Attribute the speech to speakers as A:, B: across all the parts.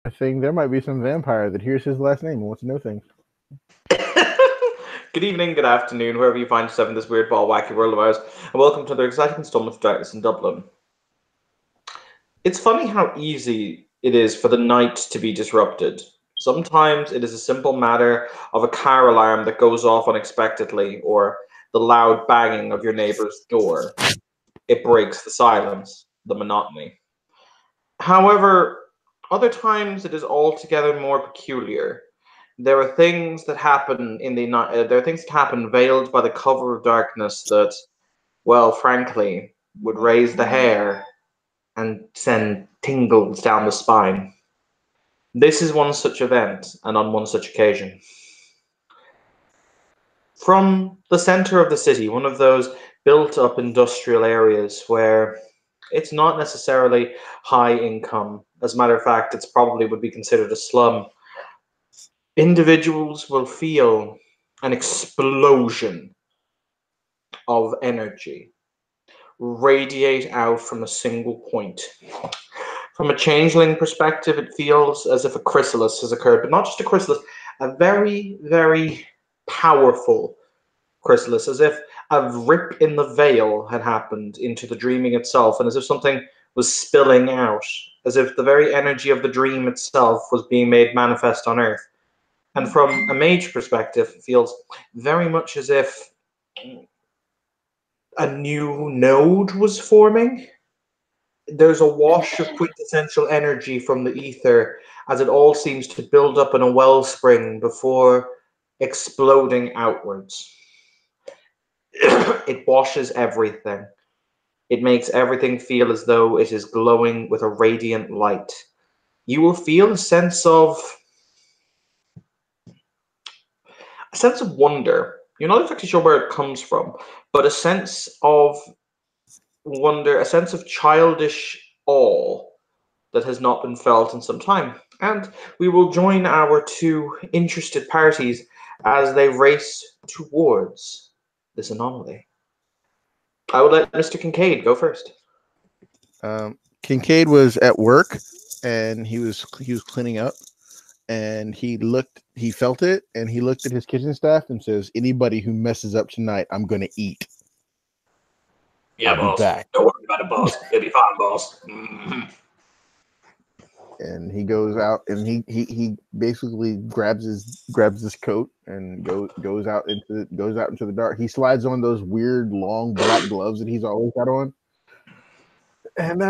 A: Thing there might be some vampire that hears his last name and wants to know things.
B: Good evening, good afternoon, wherever you find yourself in this weird ball wacky world of ours, and welcome to another exciting installment of Darkness in Dublin. It's funny how easy it is for the night to be disrupted. Sometimes it is a simple matter of a car alarm that goes off unexpectedly, or the loud banging of your neighbor's door. It breaks the silence, the monotony. However, other times it is altogether more peculiar. There are things that happen in the night. There are things that happen veiled by the cover of darkness that, well, frankly, would raise the hair and send tingles down the spine. This is one such event, and on one such occasion. From the center of the city, one of those built up industrial areas where it's not necessarily high income. As a matter of fact, it's probably would be considered a slum. Individuals will feel an explosion of energy radiate out from a single point. From a changeling perspective, it feels as if a chrysalis has occurred, but not just a chrysalis, a very, very powerful chrysalis, as if a rip in the veil had happened into the dreaming itself, and as if something was spilling out, as if the very energy of the dream itself was being made manifest on Earth. And from a mage perspective, it feels very much as if a new node was forming. There's a wash of quintessential energy from the ether as it all seems to build up in a wellspring before exploding outwards. It washes everything. It makes everything feel as though it is glowing with a radiant light. You will feel a sense of wonder. You're not exactly sure where it comes from, but a sense of wonder, a sense of childish awe that has not been felt in some time. And we will join our two interested parties as they race towards this anomaly. I would let Mr. Kincaid go first.
A: Kincaid was at work, and he was cleaning up, and he felt it, and he looked at his kitchen staff and says, "Anybody who messes up tonight, I'm gonna eat.
B: Yeah,
A: I'll be
B: boss.
A: back."
B: Don't worry about it, boss. It'll be fine, boss.
A: And he goes out, and he basically grabs his coat and goes out into the dark. He slides on those weird long black gloves that he's always got on, and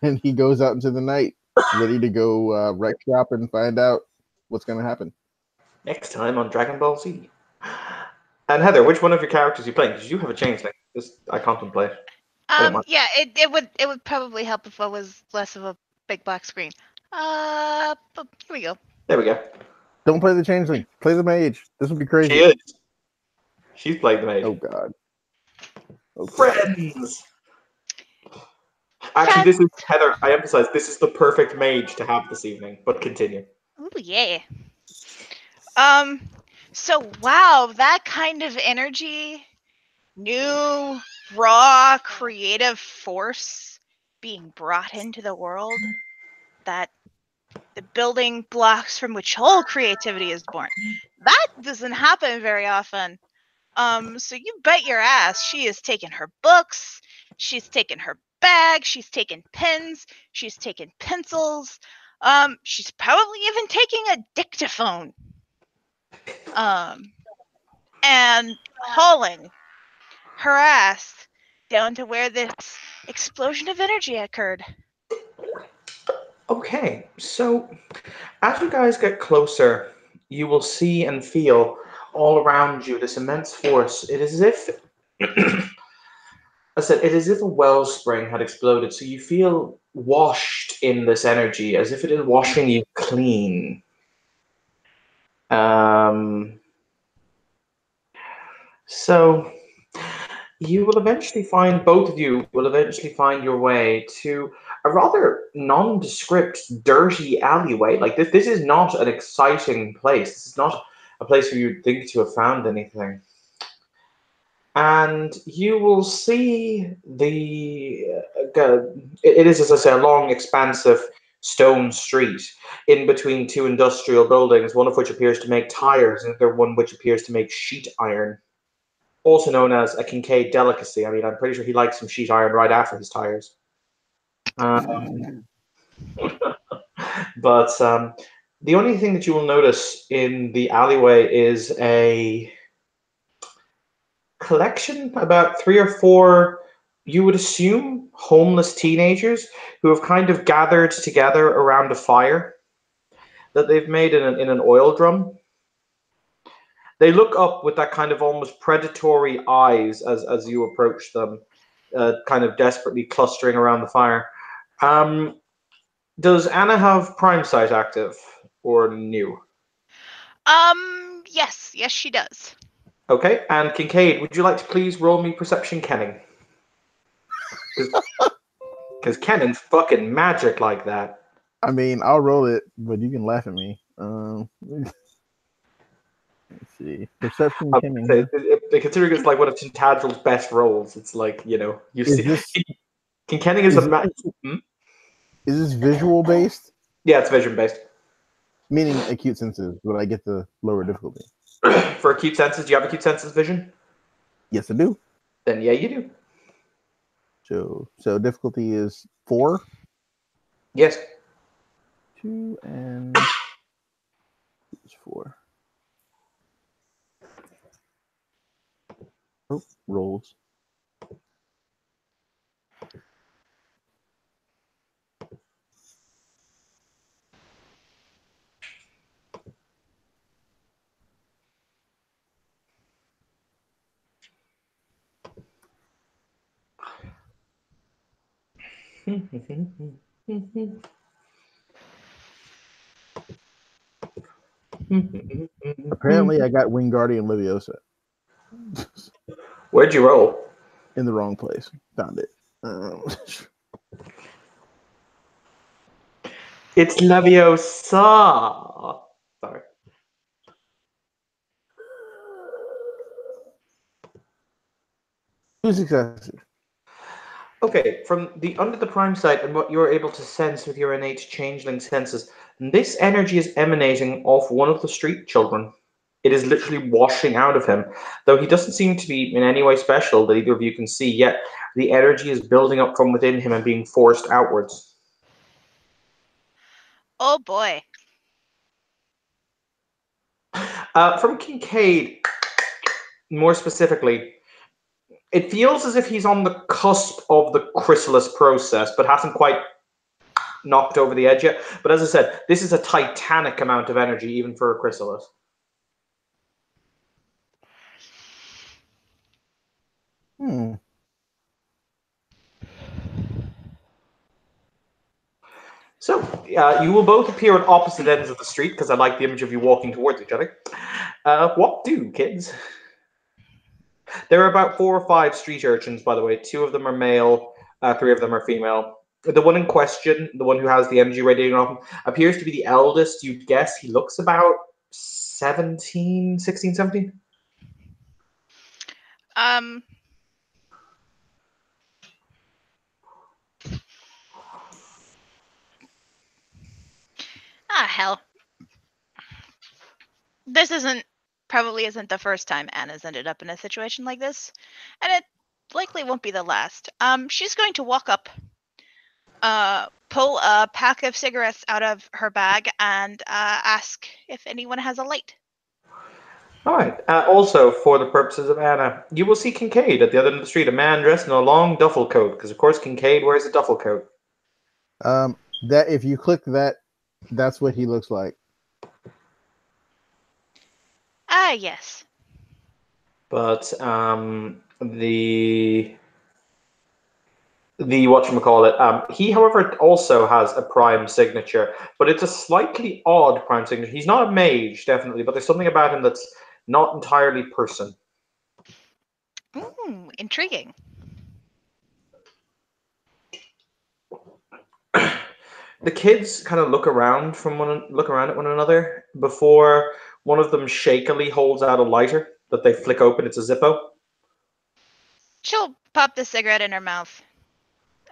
A: and he goes out into the night, ready to go wreck shop and find out what's going to happen.
B: Next time on Dragon Ball Z. And Heather, which one of your characters are you playing? Because you have a changeling. Just I contemplate. I don't mind.
C: Yeah, it would probably help if I was less of a big black screen. But here we go.
B: There we go.
A: Don't play the changeling. Play the mage. This would be crazy.
B: She is. She's playing the mage.
A: Oh god.
B: Friends. Actually, this is Heather. I emphasize this is the perfect mage to have this evening. But continue.
C: Oh yeah. So wow, that kind of energy, new, raw, creative force being brought into the world, that the building blocks from which all creativity is born. That doesn't happen very often. So you bet your ass she has taken her books, she's taken her bag, she's taken pens, she's taken pencils, she's probably even taking a dictaphone. And hauling her ass down to where this explosion of energy occurred.
B: Okay, so as you guys get closer, you will see and feel all around you this immense force. It is as if, I said, it is as if a wellspring had exploded. So you feel washed in this energy, as if it is washing you clean. So you will eventually find, both of you will eventually find your way to a rather nondescript, dirty alleyway. Like this is not an exciting place. This is not a place where you'd think to have found anything. And you will see it is, as I say, a long, expansive stone street in between two industrial buildings, one of which appears to make tires, and the other one which appears to make sheet iron, also known as a Kincaid delicacy. I mean, I'm pretty sure he likes some sheet iron right after his tires. But the only thing that you will notice in the alleyway is a collection, about 3 or 4, you would assume, homeless teenagers who have kind of gathered together around a fire that they've made in an oil drum. They look up with that kind of almost predatory eyes as you approach them, kind of desperately clustering around the fire. Does Anna have Prime Sight active or new?
C: Yes, she does.
B: Okay, and Kincaid, would you like to please roll me perception kenning? Because Kenning's fucking magic like that.
A: I mean, I'll roll it, but you can laugh at me. Let's see. Perception kenning.
B: Considering it's like one of Tintagil's best roles, it's like, you see.
A: This,
B: Kenning is a
A: Is this visual based?
B: Yeah, it's vision based.
A: Meaning acute senses. Would I get the lower difficulty?
B: For acute senses, do you have acute senses vision?
A: Yes, I do.
B: Then yeah, you do.
A: So difficulty is 4.
B: Yes.
A: 2 and 4. Oh, rolls. Apparently, I got Wingardium Leviosa.
B: Where'd you roll?
A: In the wrong place. Found it.
B: It's Leviosa. Sorry.
A: Two successes.
B: Okay, from under the Prime Sight and what you're able to sense with your innate changeling senses, this energy is emanating off one of the street children. It is literally washing out of him. Though he doesn't seem to be in any way special that either of you can see, yet the energy is building up from within him and being forced outwards.
C: Oh boy.
B: From Kincaid, more specifically, it feels as if he's on the cusp of the chrysalis process, but hasn't quite knocked over the edge yet. But as I said, this is a titanic amount of energy, even for a chrysalis. So, you will both appear at opposite ends of the street, because I like the image of you walking towards each other. What do, kids? There are about 4 or 5 street urchins, by the way. 2 of them are male, 3 of them are female. The one in question, the one who has the energy radiating off him, appears to be the eldest. You'd guess he looks about 16, 17?
C: Hell. This probably isn't the first time Anna's ended up in a situation like this, and it likely won't be the last. She's going to walk up, pull a pack of cigarettes out of her bag, and ask if anyone has a light.
B: All right. Also, for the purposes of Anna, you will see Kincaid at the other end of the street, a man dressed in a long duffel coat, because of course Kincaid wears a duffel coat.
A: That if you click that, that's what he looks like.
C: Yes.
B: But the whatchamacallit, he, however, also has a prime signature, but it's a slightly odd prime signature. He's not a mage, definitely, but there's something about him that's not entirely person.
C: Ooh, intriguing.
B: The kids kind of look around at one another before one of them shakily holds out a lighter that they flick open. It's a Zippo.
C: She'll pop the cigarette in her mouth.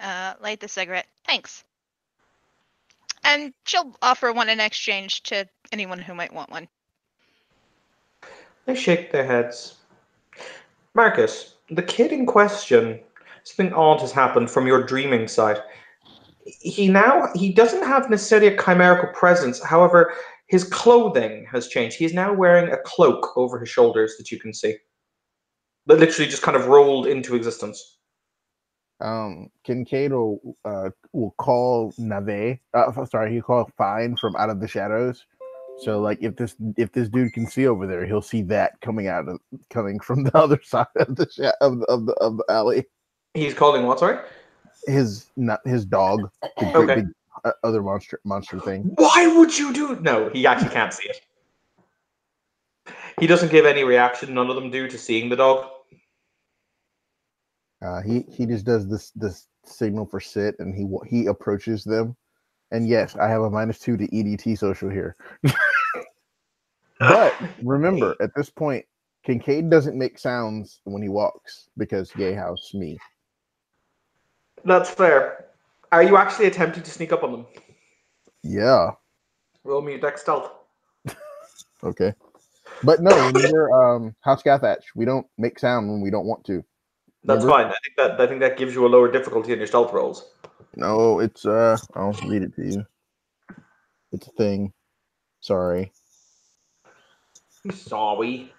C: Light the cigarette. Thanks. And she'll offer one in exchange to anyone who might want one.
B: They shake their heads. Marcus, the kid in question, something odd has happened from your dreaming side. He doesn't have necessarily a chimerical presence. However, his clothing has changed. He is now wearing a cloak over his shoulders that you can see. That literally just kind of rolled into existence.
A: Kincaid will call Nave. He'll call Fine from out of the shadows. So like if this dude can see over there, he'll see that coming from the other side of the of the alley.
B: He's calling what? Sorry.
A: His dog. The great big other monster thing.
B: Why would you do? No, he actually can't see it. He doesn't give any reaction. None of them do to seeing the dog.
A: He just does this signal for sit, and he approaches them. And yes, I have a -2 to EDT social here. But remember, at this point, Kincaid doesn't make sounds when he walks because Gay House me.
B: That's fair. Are you actually attempting to sneak up on them?
A: Yeah.
B: Roll me a dex stealth.
A: Okay. But no, remember, House Gathatch, we don't make sound when we don't want to.
B: That's fine. I think that gives you a lower difficulty in your stealth rolls.
A: No, it's I'll read it to you. It's a thing. Sorry.
B: Sorry.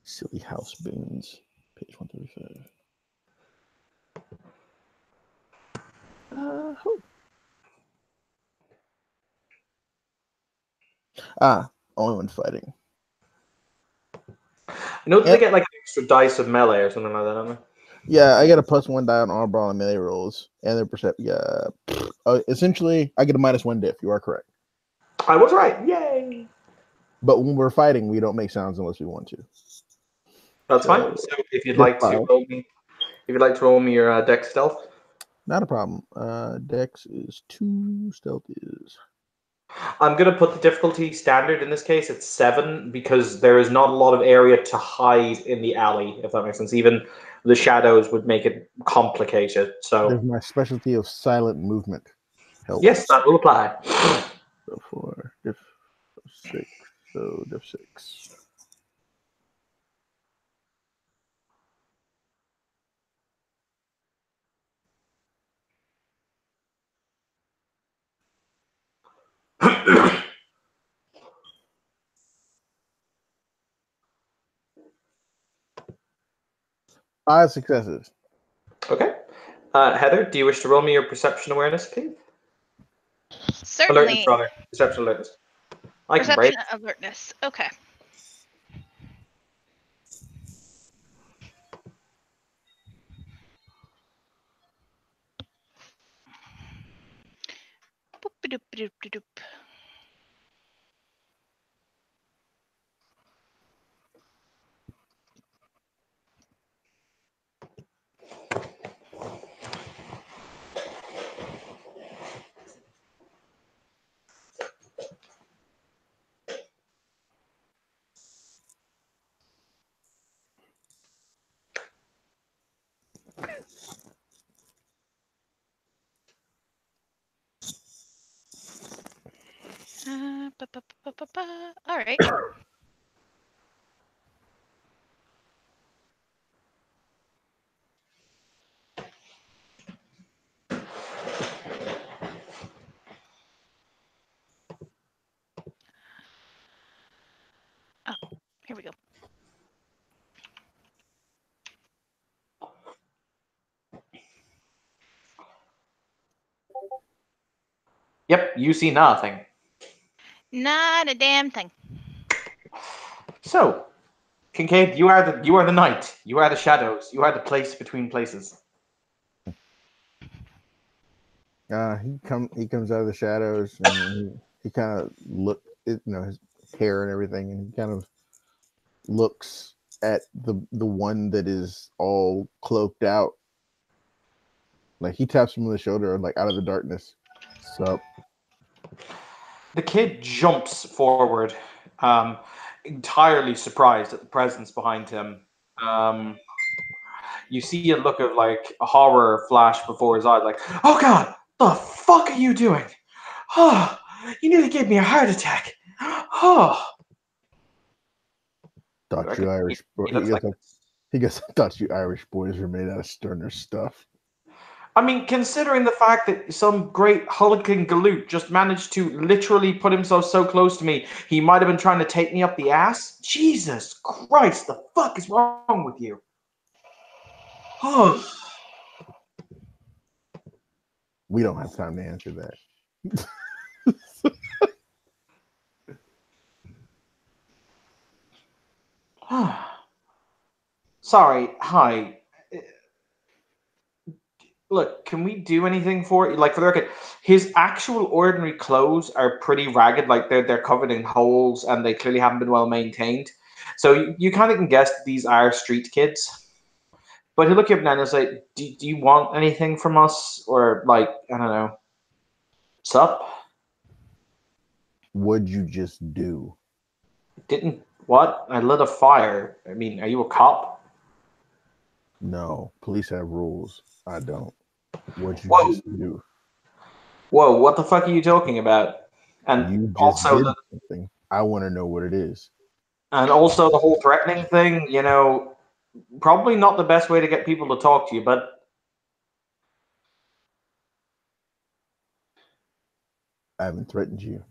A: Silly house boons. Page 135. Only when fighting.
B: I know that they get like an extra dice of melee or something like that, don't they?
A: Yeah, I get a +1 die on arm brawl and melee rolls, and their perception. Yeah, essentially, I get a -1 diff. You are correct.
B: I was right. Yay!
A: But when we're fighting, we don't make sounds unless we want to.
B: That's fine. So if you'd like to roll me your dex stealth.
A: Not a problem. Dex is 2, stealth is.
B: I'm going to put the difficulty standard in this case at 7 because there is not a lot of area to hide in the alley, if that makes sense. Even the shadows would make it complicated. So
A: there's my specialty of silent movement.
B: Help. Yes, that will apply.
A: So 4, diff 6, so diff 6. Five successes.
B: Okay. Heather, do you wish to roll me your perception awareness, please?
C: Certainly.
B: Alertness, rather. Perception alertness.
C: Perception alertness. Okay. Boop-a-doop-a-doop-a-doop. All right. Oh, here we go.
B: Yep, you see nothing.
C: Not a damn thing.
B: So, Kincaid, you are the night. You are the shadows. You are the place between places.
A: He comes out of the shadows and he kind of his hair and everything, and he kind of looks at the one that is all cloaked out. Like he taps him on the shoulder, like out of the darkness. Sup?
B: The kid jumps forward, entirely surprised at the presence behind him. You see a look of like horror flash before his eyes, like, "Oh God, the fuck are you doing? Oh, you nearly gave me a heart attack. Oh."
A: Thought you Irish. He goes. Thought you Irish boys were made out of sterner stuff.
B: I mean, considering the fact that some great hulking galoot just managed to literally put himself so close to me, he might have been trying to take me up the ass. Jesus Christ, the fuck is wrong with you? Oh.
A: We don't have time to answer that.
B: Sorry, hi. Look, can we do anything for it? Like, for the record, his actual ordinary clothes are pretty ragged. Like, they're covered in holes and they clearly haven't been well maintained. So you kind of can guess that these are street kids. But he'll look you up now and say, do you want anything from us? Or, like, I don't know. What's up?
A: What'd you just do?
B: Didn't, what? I lit a fire. I mean, are you a cop?
A: No, police have rules. I don't. What'd you just do?
B: Whoa, what the fuck are you talking about? And
A: you just
B: also
A: did something. I want to know what it is.
B: And also the whole threatening thing, you know, probably not the best way to get people to talk to you, but
A: I haven't threatened you.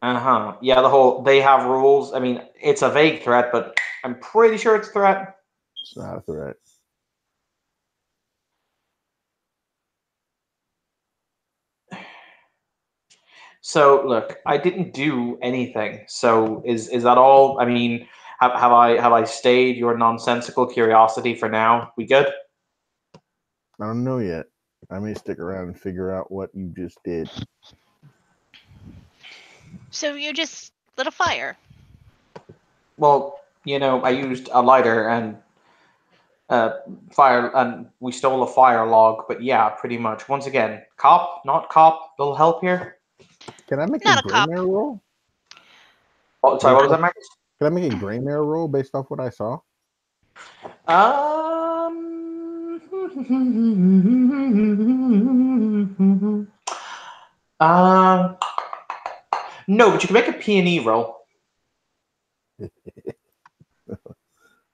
B: Yeah, the whole they have rules. I mean, it's a vague threat, but I'm pretty sure it's a threat.
A: It's not a threat.
B: So look, I didn't do anything. So is that all? I mean, have I stayed your nonsensical curiosity for now? We good?
A: I don't know yet. I may stick around and figure out what you just did.
C: So you just lit a fire?
B: Well, you know, I used a lighter and fire, and we stole a fire log. But yeah, pretty much. Once again, cop, not cop. Little help here.
A: Can I make
C: Not
A: a
C: a cop.
A: Greymare roll?
B: Oh, sorry, what was that, Marcus?
A: Can I make a Greymare roll based off what I saw?
B: No, but you can make a P&E roll.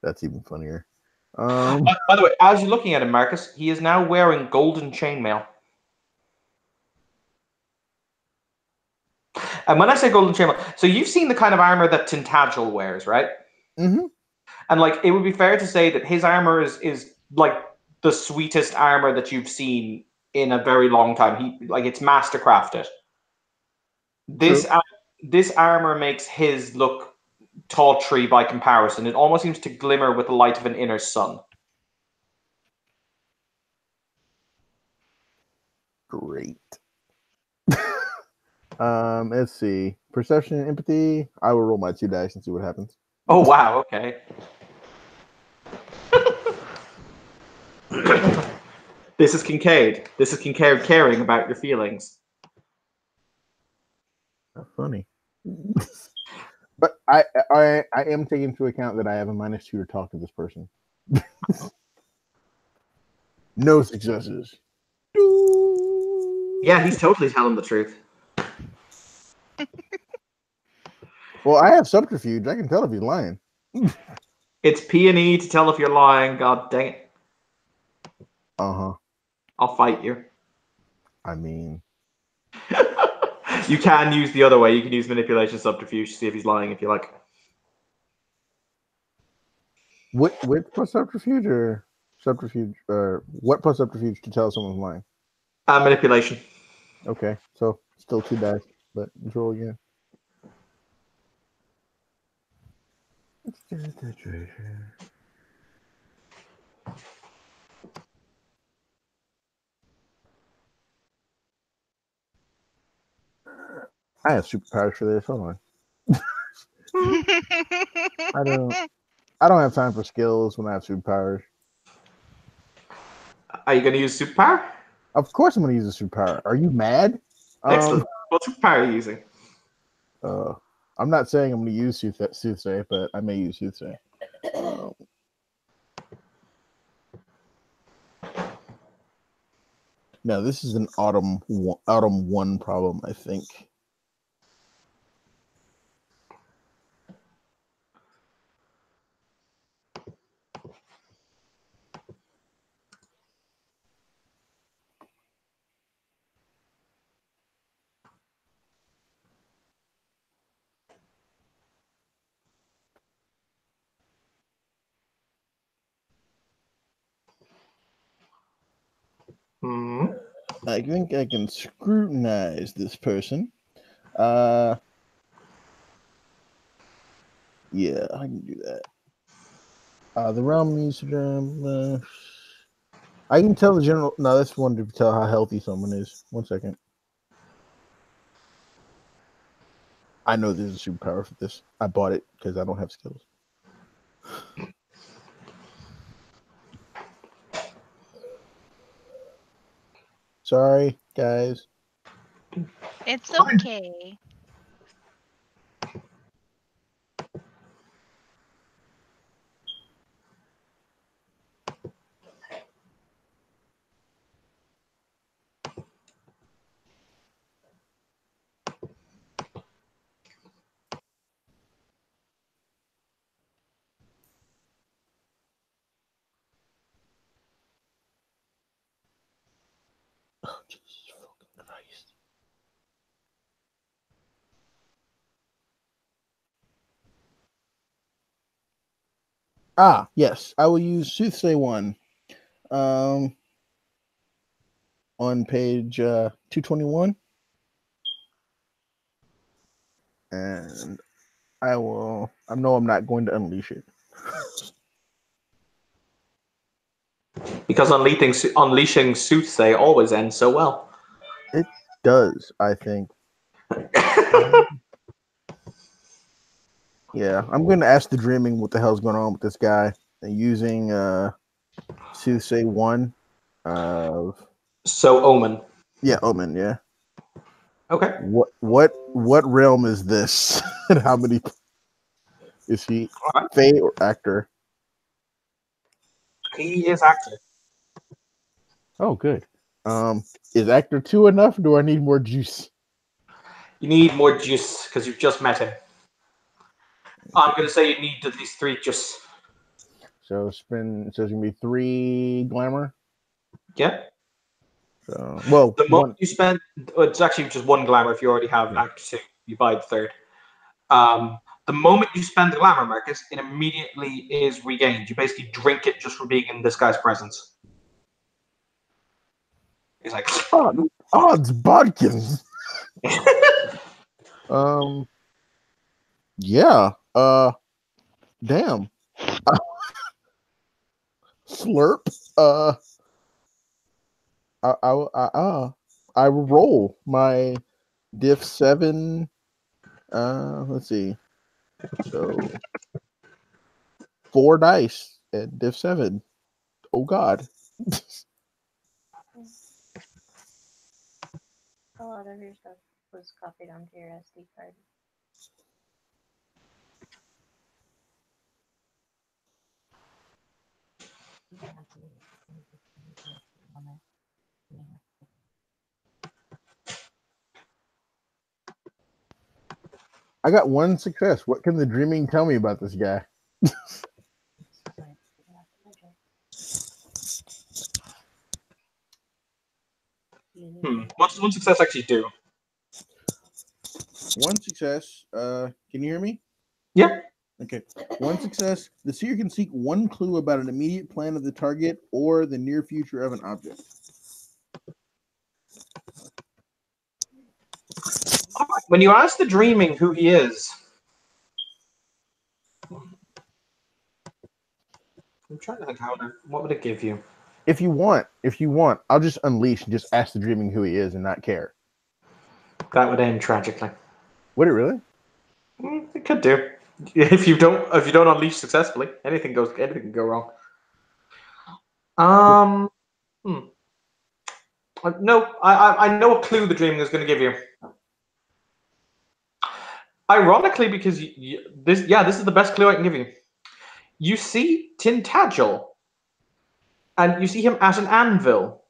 A: That's even funnier.
B: By the way, as you're looking at him, Marcus, he is now wearing golden chainmail. And when I say golden chainmail, so you've seen the kind of armor that Tintagel wears, right?
A: Mm-hmm.
B: And like, it would be fair to say that his armor is like the sweetest armor that you've seen in a very long time. It's mastercrafted. This armor makes his look tawdry by comparison. It almost seems to glimmer with the light of an inner sun.
A: Great. Let's see. Perception and empathy. I will roll my 2 dice and see what happens.
B: Oh wow, okay. This is Kincaid. This is Kincaid caring about your feelings.
A: That's funny. But I am taking into account that I have a -2 to talk to this person. No successes.
B: Yeah, he's totally telling the truth.
A: Well, I have subterfuge. I can tell if he's lying.
B: It's P&E to tell if you're lying. God dang it.
A: Uh-huh.
B: I'll fight you.
A: I mean...
B: You can use the other way. You can use manipulation subterfuge to see if he's lying if you like.
A: What plus subterfuge or subterfuge? What plus subterfuge to tell someone's lying?
B: Manipulation.
A: Okay, so still 2 dice, but let's roll again. Let's do the treasure. I have superpowers for this. Hold on. I don't have time for skills when I have superpowers.
B: Are you going to use superpower?
A: Of course, I'm going to use a superpower. Are you mad?
B: Excellent. What superpower are you using?
A: I'm not saying I'm going to use Soothsay, but I may use Soothsay. No, this is an Autumn 1 problem, I think. I think I can scrutinize this person. Yeah, I can do that. The realm needs to. I can tell the general. No, that's one to tell how healthy someone is. 1 second. I know there's a superpower for this. I bought it because I don't have skills. Sorry, guys.
C: It's okay.
A: Oh, Jesus fucking Christ. Yes. I will use Soothsay 1. On page 221. And I know I'm not going to unleash it.
B: Because unleashing Soothsay always ends so well.
A: It does, I think. Yeah, I'm going to ask the Dreaming what the hell's going on with this guy. And using Soothsay 1 of...
B: So Omen.
A: Yeah, Omen, yeah.
B: Okay.
A: What realm is this? And how many... Is he Fae or actor?
B: He is actor.
A: Oh, good. Is actor 2 enough? Or do I need more juice?
B: You need more juice because you've just met him. I'm going to say you need at least 3 juice.
A: So it's going to be 3 glamour.
B: Yeah.
A: So, well,
B: the moment you spend, it's actually just 1 glamour if you already have actor 2. You buy the 3rd. The moment you spend the glamour, Marcus, it immediately is regained. You basically drink it just for being in this guy's presence. He's like,
A: odds bodkins. Yeah. Damn. Slurp. I will roll my diff 7. Let's see. So 4 dice at diff 7. Oh God.
D: A lot of your stuff was copied onto your SD card.
A: I got 1 success. What can the Dreaming tell me about this guy?
B: What does 1 success actually do?
A: 1 success. Can you hear me?
B: Yeah.
A: Okay. 1 success. The seer can seek 1 clue about an immediate plan of the target or the near future of an object.
B: When you ask the Dreaming who he is, I'm trying to think what would it give you?
A: If you want, I'll just unleash and just ask the Dreaming who he is and not care.
B: That would end tragically.
A: Would it really?
B: It could do. If you don't unleash successfully, anything can go wrong. No, I know a clue the dreaming is going to give you. Ironically, because this is the best clue I can give you. You see Tintagel, and you see him at an anvil,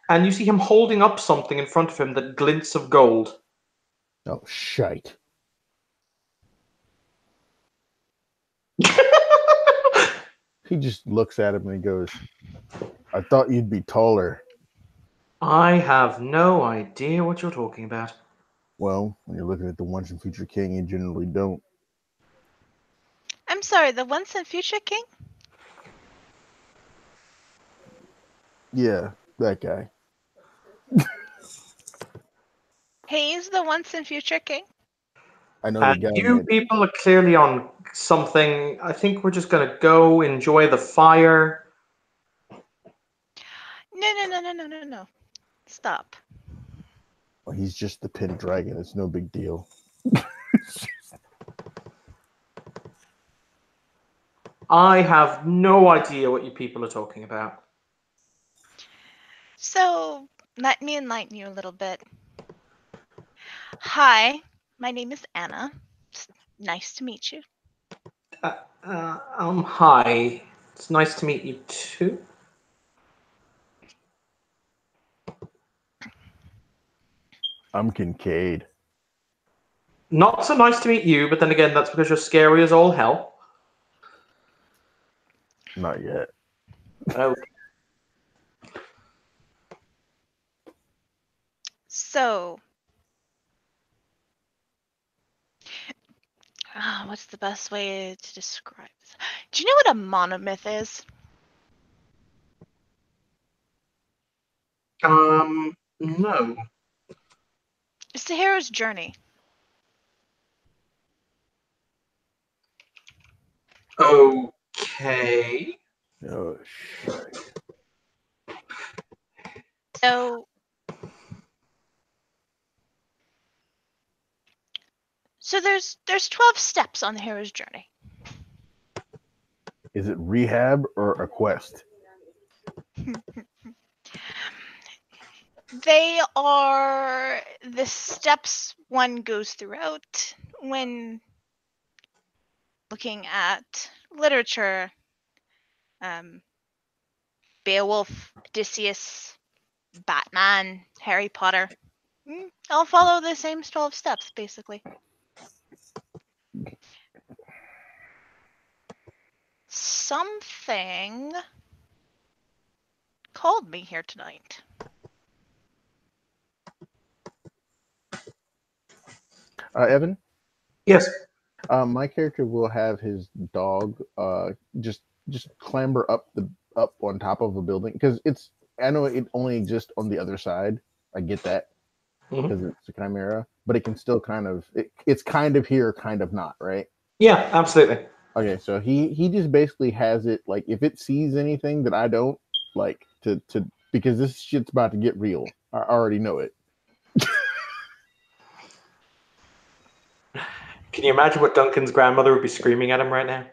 B: and you see him holding up something in front of him that glints of gold.
A: Oh, shite. He just looks at him and he goes, I thought you'd be taller.
B: I have no idea what you're talking about.
A: Well, when you're looking at the once and future king, you generally don't.
C: I'm sorry, the once and future king?
A: Yeah, that guy.
C: He's the once and future king?
A: I know the guy.
B: You people are clearly on something. I think we're just going to go enjoy the fire.
C: No. Stop.
A: Well, he's just the pin dragon. It's no big deal.
B: I have no idea what you people are talking about.
C: So, let me enlighten you a little bit. Hi, my name is Anna. It's nice to meet you.
B: Hi. It's nice to meet you too.
A: I'm Kincaid.
B: Not so nice to meet you, but then again, that's because you're scary as all hell.
A: Not yet.
B: Okay.
C: So, what's the best way to describe this? Do you know what a monomyth is?
B: No.
C: It's the hero's journey.
B: Okay.
A: Oh, shit.
C: So there's 12 steps on the hero's journey.
A: Is it rehab or a quest?
C: They are the steps one goes throughout when looking at literature. Beowulf, Odysseus, Batman, Harry Potter. I'll follow the same 12 steps, basically. Something called me here tonight.
A: Evan?
B: Yes.
A: My character will have his dog just clamber up on top of a building because I know it only exists on the other side. I get that because it's a chimera, but it can still it's kind of here, kind of not, right?
B: Yeah, absolutely.
A: Okay, so he just basically has it like if it sees anything that I don't like to because this shit's about to get real. I already know it.
B: Can you imagine what Duncan's grandmother would be screaming at him right now?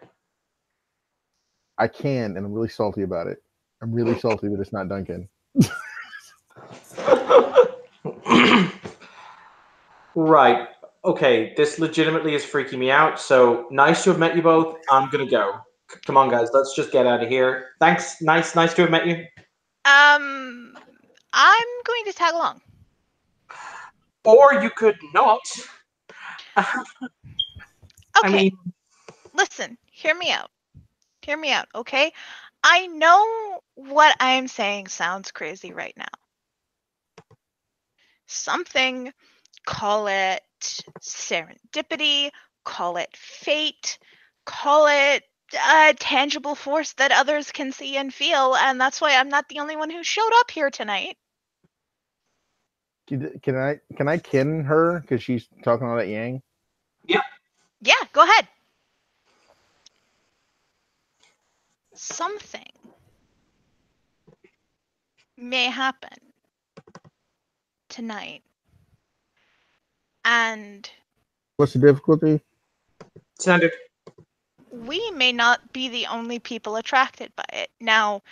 A: I can, and I'm really salty about it. I'm really salty that it's not Duncan.
B: Right. Okay, this legitimately is freaking me out. So nice to have met you both. I'm gonna go. Come on, guys. Let's just get out of here. Thanks. Nice to have met you.
C: I'm going to tag along.
B: Or you could not.
C: Okay. Listen, hear me out. Okay? I know what I'm saying sounds crazy right now. Something, call it serendipity, call it fate, call it a tangible force that others can see and feel, and that's why I'm not the only one who showed up here tonight.
A: Can I kin her because she's talking all that yang?
C: Yeah, go ahead. Something may happen tonight. And
A: what's the difficulty?
B: Standard.
C: We may not be the only people attracted by it. Now,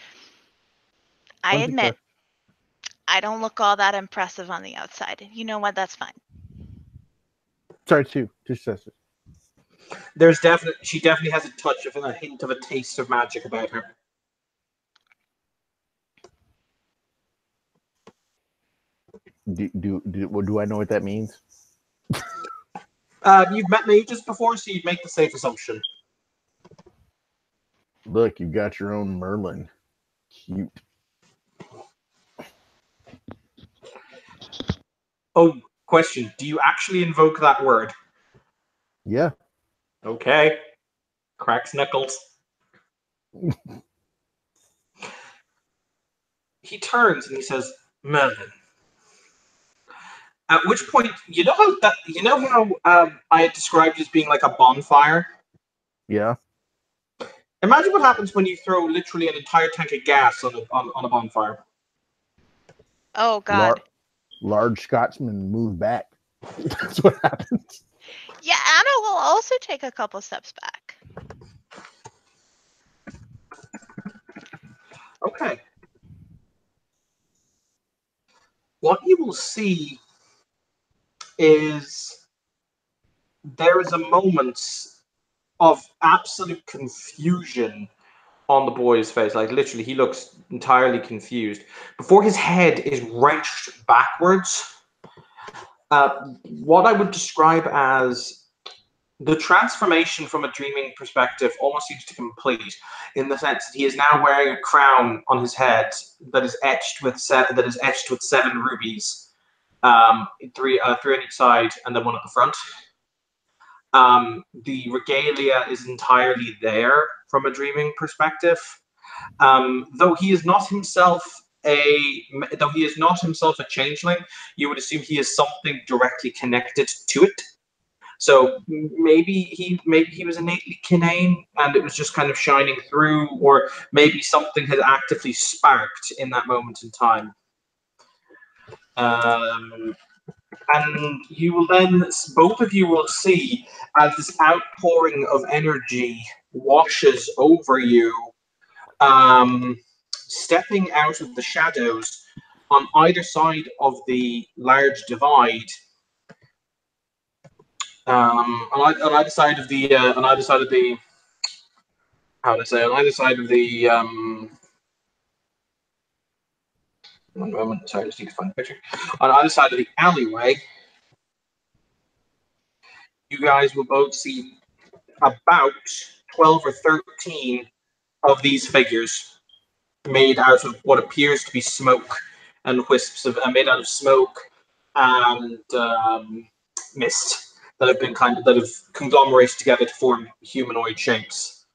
C: I admit, I don't look all that impressive on the outside. You know what? That's fine.
A: Sorry, two successes.
B: She definitely has a touch of a hint of a taste of magic about her.
A: Do I know what that means?
B: You've met mages before, so you'd make the safe assumption.
A: Look, you've got your own Merlin. Cute.
B: Oh, question. Do you actually invoke that word?
A: Yeah.
B: Okay. Cracks knuckles. He turns and he says, Merlin. At which point, you know how I had described it as being like a bonfire?
A: Yeah.
B: Imagine what happens when you throw literally an entire tank of gas on a bonfire.
C: Oh, God.
A: Large Scotsman move back. That's what happens.
C: Yeah, Anna will also take a couple steps back.
B: Okay. What you will see is there is a moment of absolute confusion on the boy's face. Like, literally, he looks entirely confused. Before his head is wrenched backwards, what I would describe as the transformation from a dreaming perspective almost seems to complete, in the sense that he is now wearing a crown on his head that is etched with seven rubies, three on each side and then one at the front. The regalia is entirely there from a dreaming perspective, though he is not himself a changeling. You would assume he is something directly connected to it. So maybe he was innately Kinane and it was just kind of shining through, or maybe something had actively sparked in that moment in time. And you will then, both of you will see, as this outpouring of energy washes over you, stepping out of the shadows on either side of the large divide. On either side of the one moment, sorry, I just need to find the picture. On either side of the alleyway, you guys will both see about 12 or 13 of these figures made out of what appears to be smoke and wisps of made out of smoke and mist that have conglomerated together to form humanoid shapes.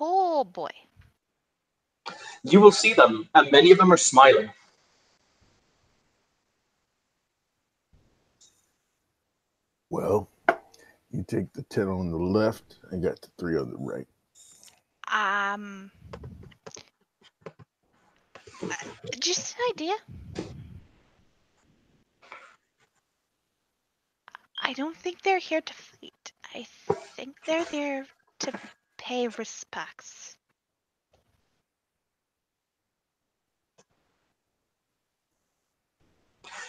C: Oh, boy.
B: You will see them, and many of them are smiling.
A: Well, you take the 10 on the left and got the 3 on the right.
C: Just an idea. I don't think they're here to fight. I think they're there to pay respects.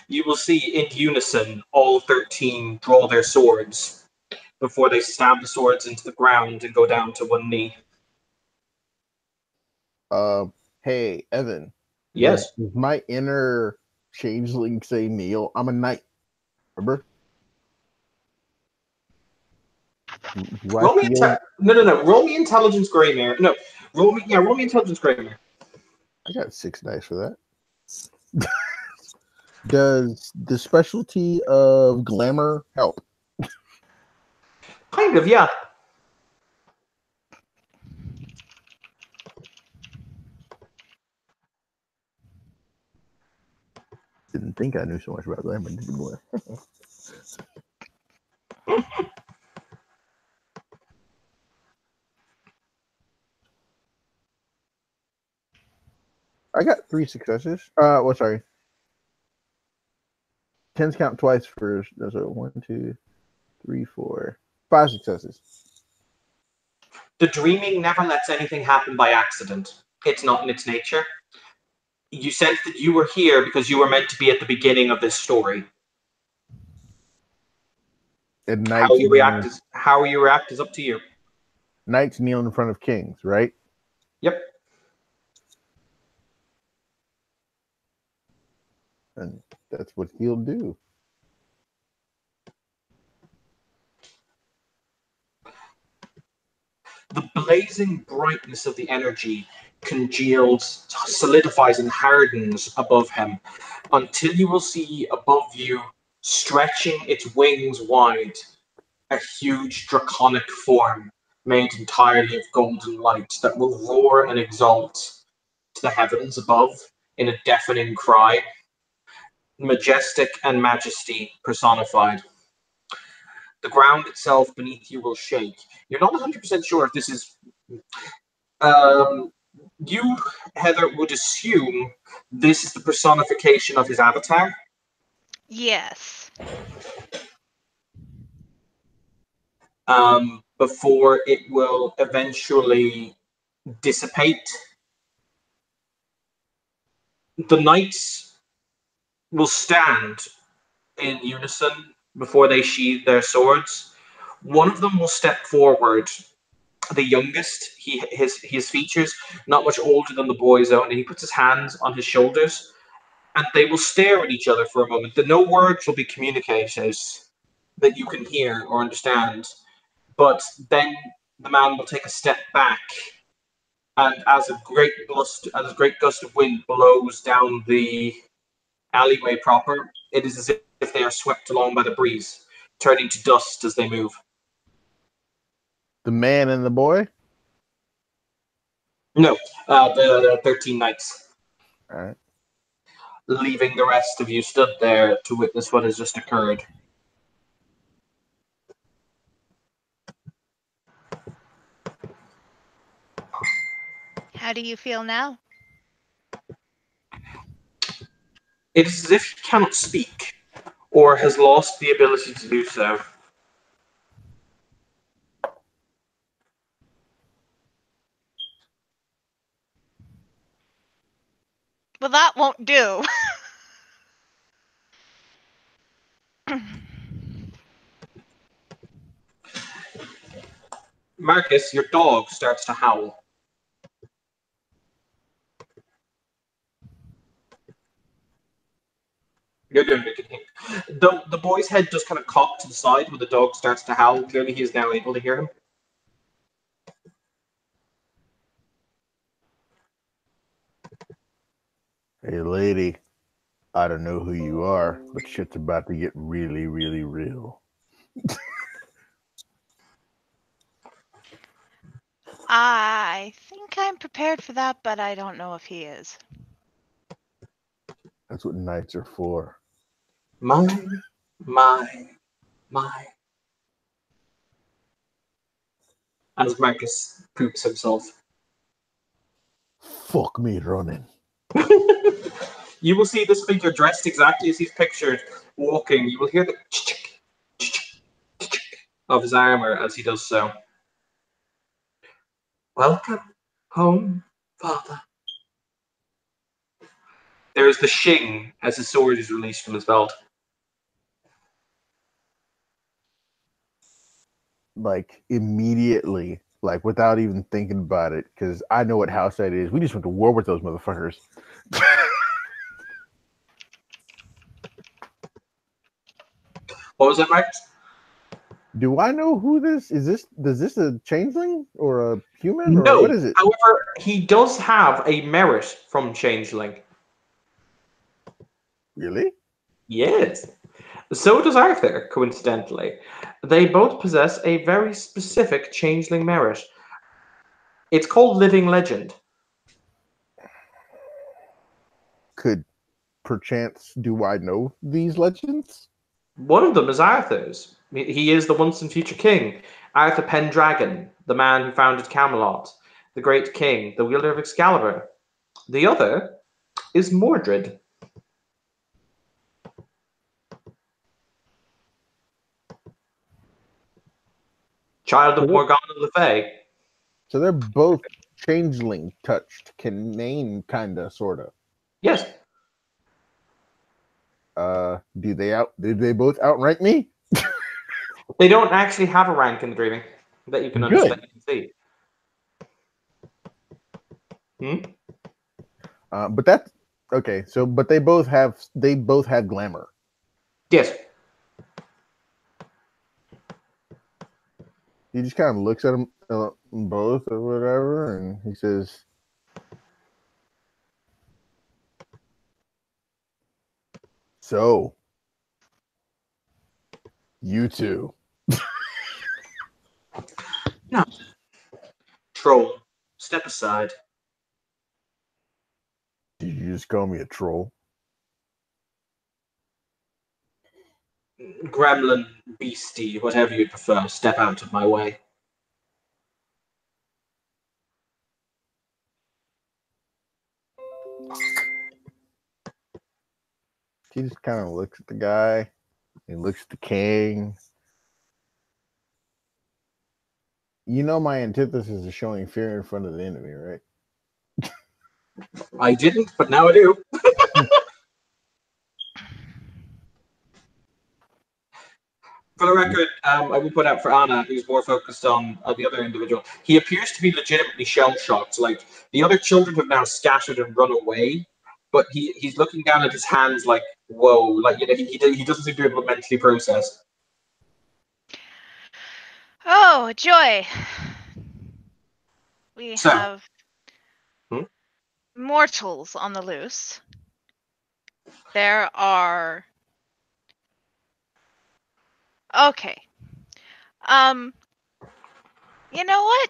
B: You will see in unison all 13 draw their swords before they stab the swords into the ground and go down to one knee.
A: Hey, Evan.
B: Yes.
A: Does my inner changeling say Neil? I'm a knight. Remember?
B: Roll me Roll me intelligence, Greymare. No, roll me intelligence, Greymare.
A: I got 6 dice for that. Does the specialty of glamour help?
B: Kind of, yeah.
A: Didn't think I knew so much about glamour anymore. I got 3 successes. Sorry. 10s count twice for so 1, 2, 3, 4, 5 successes.
B: The dreaming never lets anything happen by accident. It's not in its nature. You sense that you were here because you were meant to be at the beginning of this story.
A: And
B: How you react is up to you.
A: knights kneel in front of kings, right?
B: Yep.
A: And that's what he'll do.
B: The blazing brightness of the energy congeals, solidifies, and hardens above him until you will see above you, stretching its wings wide, a huge draconic form made entirely of golden light that will roar and exalt to the heavens above in a deafening cry. Majestic and majesty personified. The ground itself beneath you will shake. You're not 100% sure if this is. You, Heather, would assume this is the personification of his avatar.
C: Yes.
B: Before it will eventually dissipate. The knights will stand in unison before they sheathe their swords. One of them will step forward, the youngest. His features not much older than the boy's own, and he puts his hands on his shoulders, and they will stare at each other for a moment. No words will be communicated that you can hear or understand, but then the man will take a step back, and as a great gust of wind blows down the alleyway proper, it is as if they are swept along by the breeze, turning to dust as they move.
A: The man and the boy?
B: No, the 13 knights.
A: All right.
B: Leaving the rest of you stood there to witness what has just occurred.
C: How do you feel now?
B: It is as if he cannot speak, or has lost the ability to do so.
C: Well, that won't do.
B: Marcus, your dog starts to howl. You're doing it. The boy's head just kind of cocked to the side when the dog starts to howl. Clearly, he is now able to hear him.
A: Hey, lady, I don't know who you are, but shit's about to get really, really real.
C: I think I'm prepared for that, but I don't know if he is.
A: That's what knights are for.
B: My. As Marcus poops himself.
A: Fuck me running.
B: You will see this figure dressed exactly as he's pictured, walking. You will hear the of his armor as he does so. Welcome home, father. There is the shing as his sword is released from his belt.
A: Like, immediately, like, without even thinking about it, because I know what house that is. We just went to war with those motherfuckers.
B: What was that, Marcus?
A: Do I know who this is? Is this a changeling or a human, or
B: No.
A: what is it?
B: However, he does have a merit from Changeling.
A: Really?
B: Yes. So does Arthur, coincidentally. They both possess a very specific Changeling merit. It's called Living Legend.
A: Could perchance do I know these legends?
B: One of them is Arthur's. He is the once and future king, Arthur Pendragon, the man who founded Camelot, the great king, the wielder of Excalibur. The other is Mordred. Child of Morgana le Fay.
A: So they're both changeling touched, can name kinda, sorta.
B: Yes.
A: Did they both outrank me?
B: They don't actually have a rank in the dreaming that you can
A: Good.
B: understand. You can see.
A: But that's okay. So, but they both have glamour.
B: Yes.
A: He just kind of looks at them both or whatever, and he says, "So, you two."
B: No. Troll, step aside.
A: Did you just call me a troll?
B: Gremlin, beastie, whatever you prefer, step out of my way.
A: He just kind of looks at the guy. He looks at the king. You know my antithesis is showing fear in front of the enemy, right?
B: I didn't, but now I do. For the record, I will put out for Anna, who's more focused on the other individual. He appears to be legitimately shell-shocked. Like, the other children have now scattered and run away, but he's looking down at his hands like, whoa. Like, you know, he doesn't seem to be able to mentally process.
C: Oh, joy. We
B: So.
C: have mortals on the loose. There are... Okay. You know what?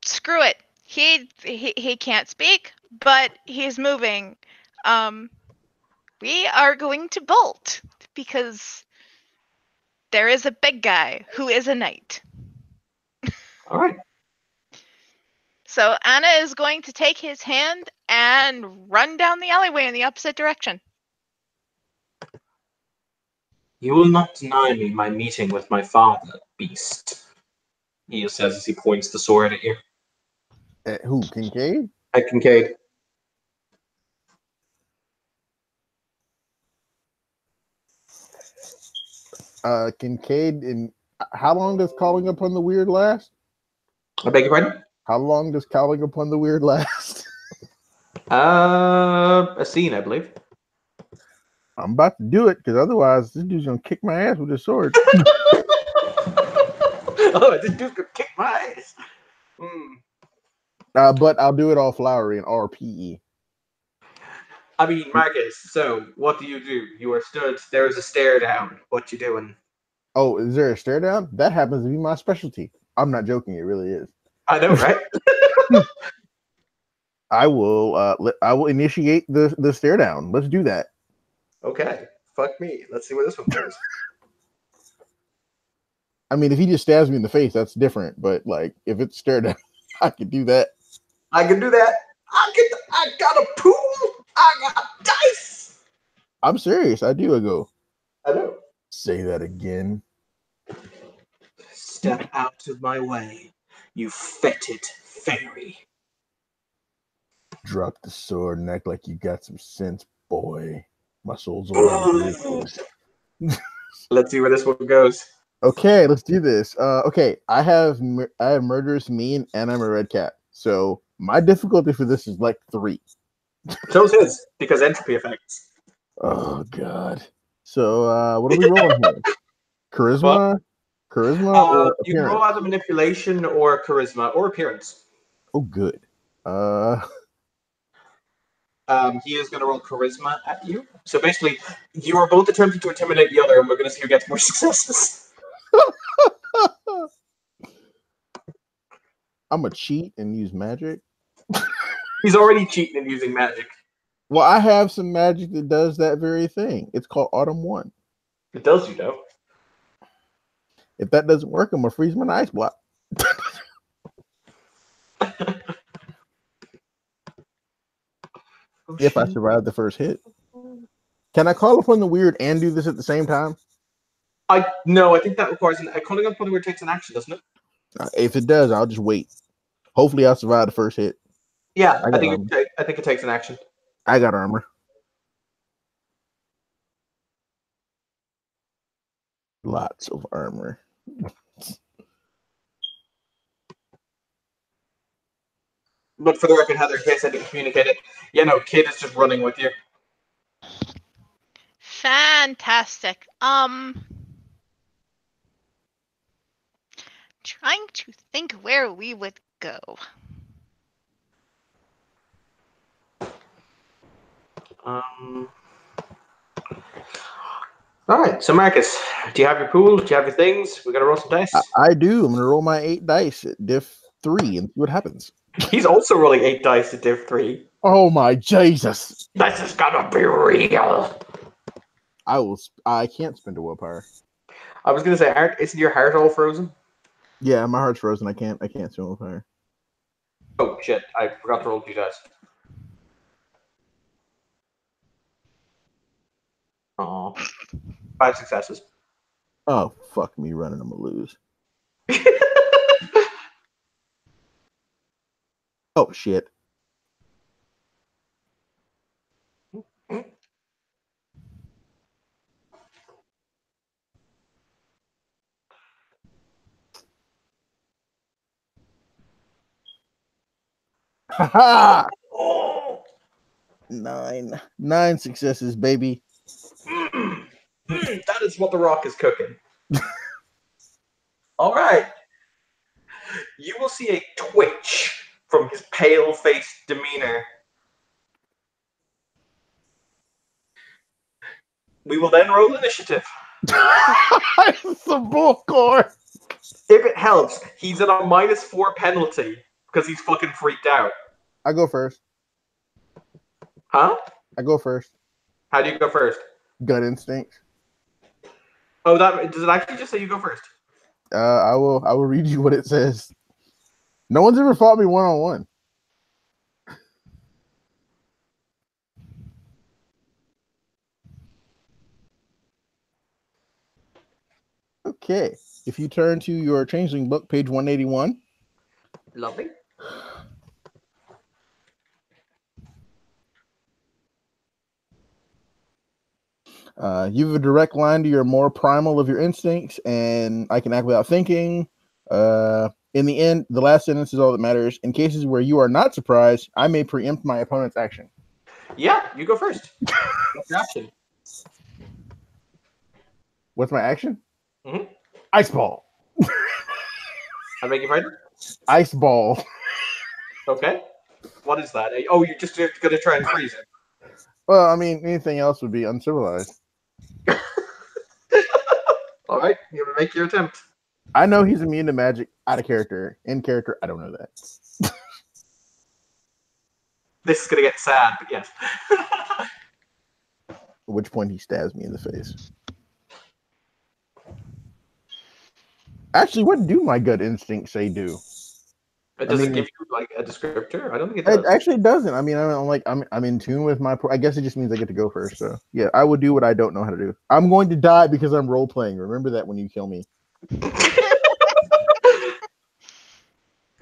C: Screw it. He can't speak, but he's moving. We are going to bolt because there is a big guy who is a knight.
B: All right.
C: So Anna is going to take his hand and run down the alleyway in the opposite direction.
B: You will not deny me my meeting with my father, beast. He says as he points the sword at you.
A: At who? Kincaid?
B: At Kincaid.
A: Kincaid, and how long does calling upon the weird last?
B: I beg your pardon?
A: How long does calling upon the weird last?
B: A scene, I believe.
A: I'm about to do it because otherwise this dude's gonna kick my ass with his sword.
B: Oh, this dude's gonna kick my ass.
A: But I'll do it all flowery and RPE.
B: I mean, Marcus, so what do? You are stood, there is a stare down. What you doing?
A: Oh, is there a stare down? That happens to be my specialty. I'm not joking, it really is.
B: I know, right?
A: I will initiate the stare down. Let's do that.
B: Okay. Fuck me. Let's see where this one goes.
A: I mean, if he just stabs me in the face, that's different. But like, if it's stare down, I can do that.
B: I can do that. I got a pool. I got dice.
A: I'm serious. I do a go.
B: I know.
A: Say that again.
B: Step out of my way, you fetid fairy.
A: Drop the sword and act like you got some sense, boy. My soul's already.
B: Let's see where this one goes.
A: Okay, let's do this. Okay, I have murderous mean and I'm a red cat. So my difficulty for this is like 3.
B: So's his, because entropy effects.
A: Oh god. So what are we rolling here? Charisma?
B: What?
A: Charisma or
B: you can roll either manipulation or charisma or appearance.
A: Oh good.
B: He is going to roll charisma at you. So basically, you are both attempting to intimidate the other, and we're going to see who gets more successes.
A: I'm gonna cheat and use magic.
B: He's already cheating and using magic.
A: Well, I have some magic that does that very thing. It's called Autumn 1.
B: It does, you know.
A: If that doesn't work, I'm gonna freeze my ice block. If I survive the first hit. Can I call upon the weird and do this at the same time?
B: No, I think that requires calling upon the weird takes an action, doesn't it?
A: If it does, I'll just wait. Hopefully, I'll survive the first hit.
B: Yeah, I think it takes an action.
A: I got armor. Lots of armor.
B: But for the record, Heather, in case I didn't communicate it, Kid is just running with you.
C: Fantastic. Trying to think where we would go.
B: All right, so Marcus, do you have your pool? Do you have your things? We're gonna roll some dice.
A: I do. I'm gonna roll my 8 dice at diff 3 and see what happens.
B: He's also rolling 8 dice at diff 3.
A: Oh my Jesus!
B: This is gonna be real.
A: I can't spend a willpower.
B: I was gonna say, isn't your heart all frozen?
A: Yeah, my heart's frozen. I can't spend willpower.
B: Oh shit! I forgot to roll 2 dice. Oh, 5 successes.
A: Oh fuck me running! I'm gonna lose. Oh shit! Ha!
B: Oh.
A: 9 successes, baby.
B: That is what the Rock is cooking. All right. You will see a twitch from his pale-faced demeanor. We will then roll initiative.
A: It's a bullcore.
B: If it helps, he's at a -4 penalty because he's fucking freaked out.
A: I go first.
B: Huh?
A: I go first.
B: How do you go first?
A: Gut instinct.
B: Oh, does it actually just say you go first?
A: I will read you what it says. No one's ever fought me one-on-one. Okay. If you turn to your Changeling book, page 181.
B: Lovely.
A: You have a direct line to your more primal of your instincts, and I can act without thinking. In the end, the last sentence is all that matters. In cases where you are not surprised, I may preempt my opponent's action.
B: Yeah, you go first. What's your action?
A: What's my action?
B: Mm-hmm.
A: Ice ball.
B: I beg your pardon?
A: Ice ball.
B: Okay. What is that? Oh, you're just going to try and freeze it.
A: Well, I mean, anything else would be uncivilized.
B: All right, you make your attempt.
A: I know he's immune to magic out of character. In character, I don't know that.
B: This is going to get sad, but yes.
A: At which point he stabs me in the face. Actually, what do my gut instincts say do?
B: Does it give you like a descriptor? I don't think it does.
A: It actually doesn't. I mean, I'm in tune with my. I guess it just means I get to go first. So yeah, I would do what I don't know how to do. I'm going to die because I'm role playing. Remember that when you kill me.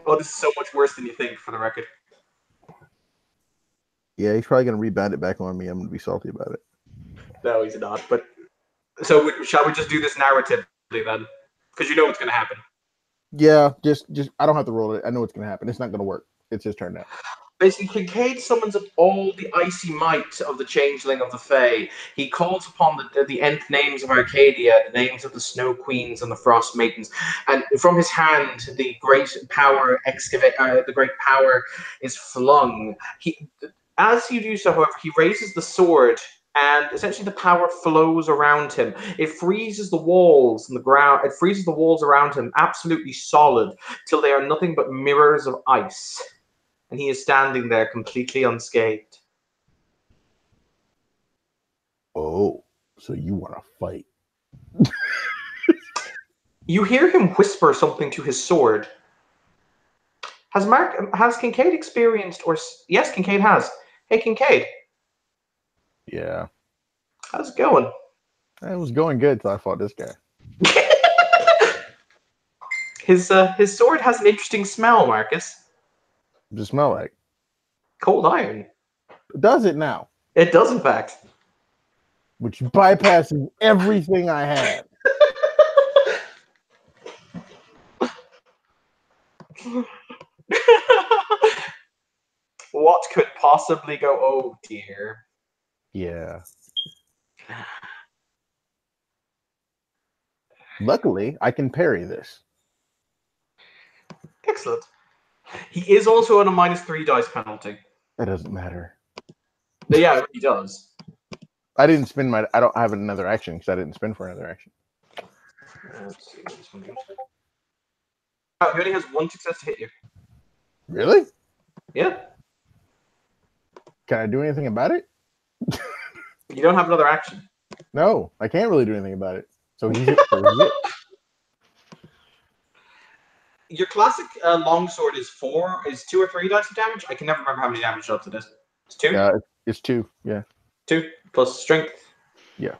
B: Oh, this is so much worse than you think, for the record.
A: Yeah, he's probably going to rebound it back on me. I'm going to be salty about it.
B: No, he's not. But so shall we just do this narratively then? Because you know what's going to happen.
A: Yeah, just I don't have to roll it. I know what's going to happen. It's not going to work. It's his turn now.
B: Basically, Kincaid summons up all the icy might of the Changeling of the Fae. He calls upon the nth names of Arcadia, the names of the Snow Queens and the Frost Maidens, and from his hand, the great power is flung. As you do so, however, he raises the sword, and essentially the power flows around him. It freezes the walls and the ground. It freezes the walls around him absolutely solid till they are nothing but mirrors of ice. And he is standing there completely unscathed.
A: Oh, so you want to fight?
B: You hear him whisper something to his sword. Has Kincaid experienced, or yes, Kincaid has. Hey, Kincaid.
A: Yeah.
B: How's it going?
A: It was going good till I fought this guy.
B: His sword has an interesting smell, Marcus.
A: What does it smell like?
B: Cold iron.
A: Does it now?
B: It does, in fact.
A: Which bypasses everything I had.
B: What could possibly go? Oh dear.
A: Yeah. Luckily, I can parry this.
B: Excellent. He is also on a -3 dice penalty.
A: That doesn't matter.
B: Yeah, he does.
A: I didn't spend my. I don't have another action because I didn't spend for another action.
B: Let's see what this one does. Oh, he only has 1 success to hit you.
A: Really?
B: Yeah.
A: Can I do anything about it?
B: You don't have another action.
A: No, I can't really do anything about it. So he's it. So he's it.
B: Your classic longsword is 2 or 3 dice of damage. I can never remember how many damage shots it is. It's 2?
A: It's 2. Yeah.
B: 2 plus strength.
A: Yeah.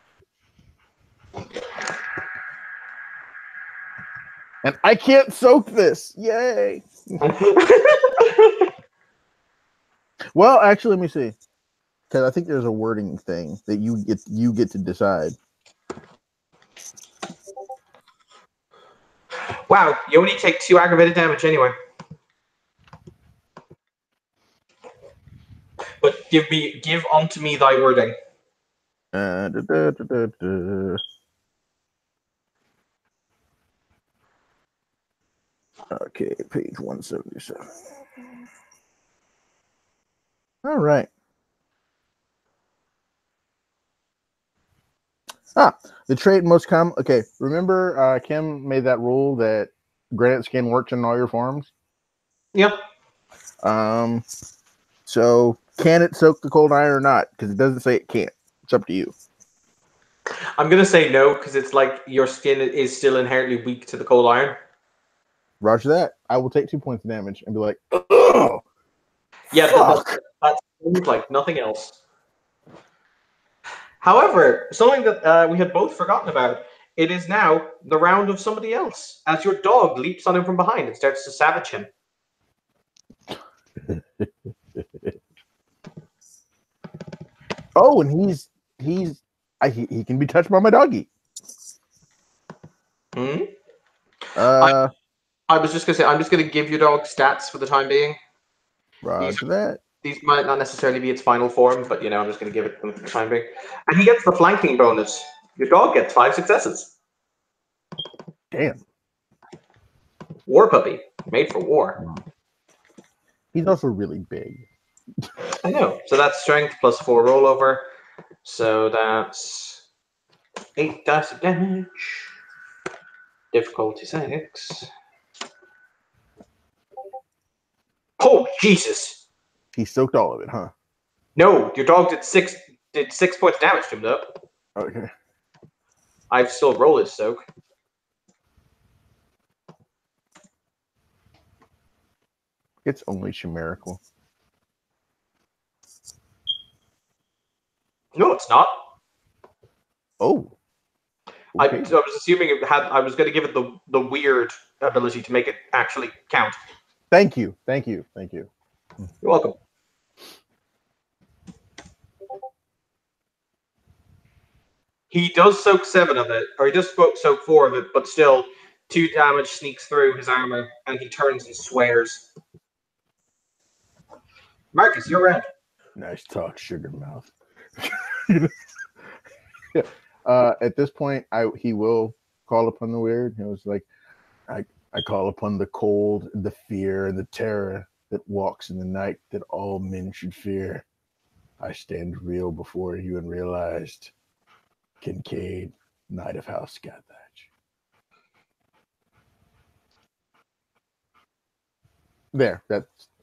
A: And I can't soak this. Yay. Well, actually, let me see. Because I think there's a wording thing that you get to decide.
B: Wow, you only take 2 aggravated damage anyway. But give unto me thy wording.
A: Okay, page 177. All right. The trait most common. Okay, remember Kim made that rule that granite skin works in all your forms?
B: Yep.
A: So can it soak the cold iron or not? Because it doesn't say it can't. It's up to you.
B: I'm going to say no, because it's like your skin is still inherently weak to the cold iron.
A: Roger that. I will take 2 points of damage and be like, oh,
B: yeah,
A: fuck.
B: That's like nothing else. However, something that we had both forgotten about, it is now the round of somebody else, as your dog leaps on him from behind and starts to savage him.
A: Oh, and he can be touched by my doggy.
B: Hmm?
A: I
B: was just going to say, I'm just going to give your dog stats for the time being.
A: Roger that.
B: These might not necessarily be its final form, but, I'm just going to give it them for the time being. And he gets the flanking bonus. Your dog gets 5 successes.
A: Damn.
B: War puppy. Made for war.
A: He's also really big.
B: I know. So that's strength plus 4 rollover. So that's 8 dice of damage. Difficulty 6. Oh, Jesus!
A: He soaked all of it, huh?
B: No, your dog did 6 points of damage to him, though.
A: Okay.
B: I've still rolled his soak.
A: It's only chimerical.
B: No, it's not.
A: Oh.
B: Okay.
A: Okay.
B: I was assuming it had. I was going to give it the weird ability to make it actually count.
A: Thank you. Thank you. Thank you.
B: You're welcome. He does soak 7 of it, or he does soak 4 of it, but still 2 damage sneaks through his armor, and he turns and swears. Marcus, you're right.
A: Nice talk, sugar mouth. At this point, he will call upon the weird. He was like, I call upon the cold, the fear, and the terror that walks in the night that all men should fear. I stand real before you and realized Kincaid, Knight of House Skythatch. There,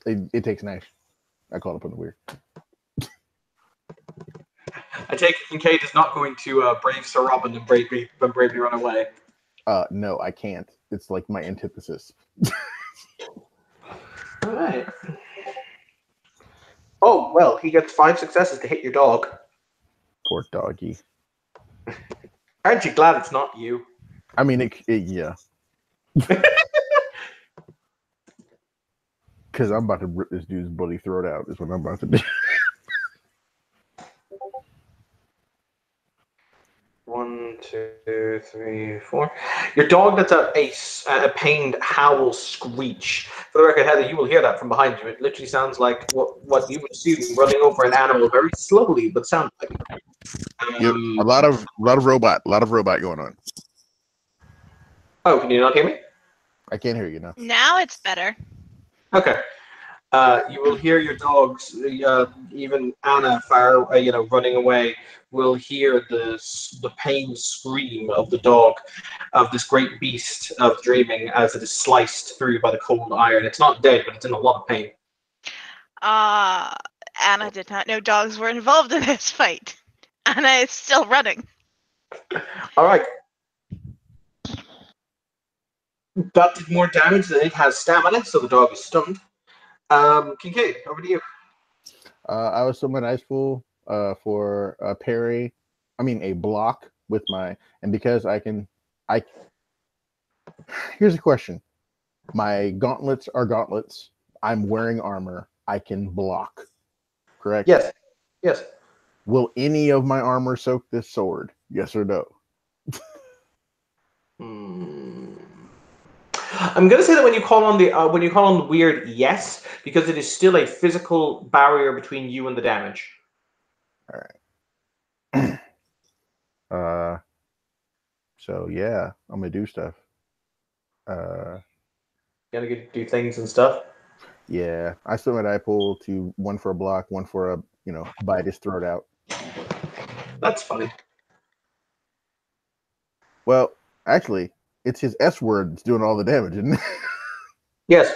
A: it takes an action. I call upon the weird.
B: I take it Kincaid is not going to brave Sir Robin and bravely run away.
A: No, I can't. It's like my antithesis.
B: All right. Oh, well, he gets 5 successes to hit your dog.
A: Poor doggy.
B: Aren't you glad it's not you?
A: I mean, yeah. Because I'm about to rip this dude's bloody throat out is what I'm about to do.
B: 1, 2, 3, 4. Your dog lets out a pained howl screech. For the record, Heather, you will hear that from behind you. It literally sounds like what you would assume running over an animal very slowly, but sounds like.
A: Yep. A lot of robot going on.
B: Oh, can you not hear me?
A: I can't hear you now.
C: Now it's better.
B: Okay. You will hear your dogs, even Anna, running away. Will hear the pain scream of the dog, of this great beast of dreaming, as it is sliced through by the cold iron. It's not dead, but it's in a lot of pain.
C: Anna did not know dogs were involved in this fight. Anna is still running.
B: All right. That did more damage than it has stamina, so the dog is stunned. Kincaid, over to you.
A: I was summon Ice Pool for a parry. I mean a block with my, and because here's a question. My gauntlets are gauntlets. I'm wearing armor. I can block. Correct?
B: Yes. Yes.
A: Will any of my armor soak this sword? Yes or no?
B: I'm going to say that when you call on the weird, yes, because it is still a physical barrier between you and the damage.
A: All right. So yeah, I'm gonna do stuff.
B: Gonna do things and stuff.
A: Yeah, I still at I pull to one for a block, one for a bite his throat out.
B: That's funny.
A: Well, actually, it's his S word that's doing all the damage, isn't it?
B: Yes.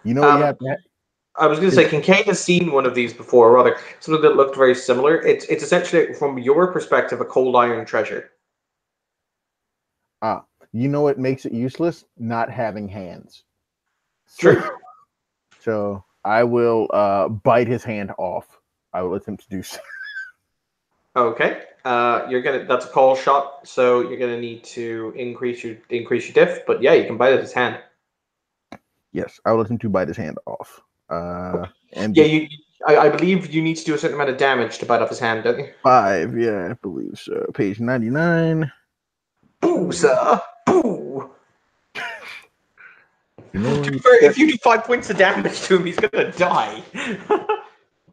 A: You know what you have to have?
B: I was going to say, Kincaid has seen one of these before, or rather, something that looked very similar. It's essentially, from your perspective, a cold iron treasure.
A: You know what makes it useless? Not having hands.
B: True.
A: So I will bite his hand off. I will attempt to do so.
B: Okay. That's a call shot, so you're gonna need to increase your diff, but yeah, you can bite at his hand.
A: Yes, I will attempt to bite his hand off. And
B: yeah, I believe you need to do a certain amount of damage to bite off his hand, don't you?
A: 5, yeah, I believe so. Page 99.
B: Boo, sir. Boo.
A: You know,
B: if you do 5 points of damage to him, he's gonna die.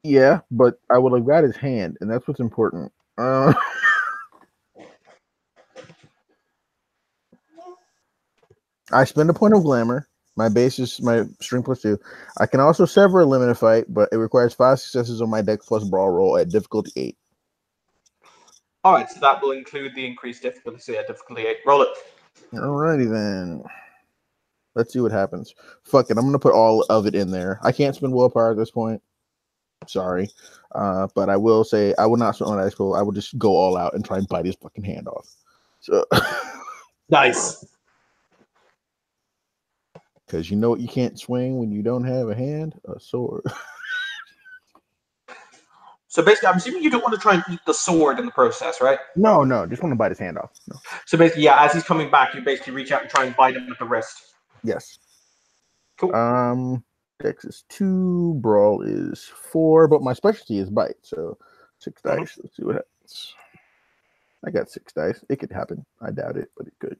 A: Yeah, but I would have got his hand, and that's what's important. I spend a point of glamour. My base is my strength +2. I can also sever a limit of fight, but it requires 5 successes on my dex plus brawl roll at difficulty 8.
B: All right, so that will include the increased difficulty. So yeah, difficulty 8. Roll it.
A: Alrighty then. Let's see what happens. Fuck it, I'm gonna put all of it in there. I can't spend willpower at this point. Sorry, but I will say I will not spend on Ice Pool. I will just go all out and try and bite his fucking hand off. So
B: nice.
A: Because you know what you can't swing when you don't have a hand? A sword.
B: So basically, I'm assuming you don't want to try and eat the sword in the process, right?
A: No, just want to bite his hand off. No.
B: So basically, yeah, as he's coming back, you basically reach out and try and bite him at the wrist.
A: Yes.
B: Cool.
A: Dex is 2, brawl is 4, but my specialty is bite, so 6 dice. Let's see what happens. I got 6 dice. It could happen. I doubt it, but it could.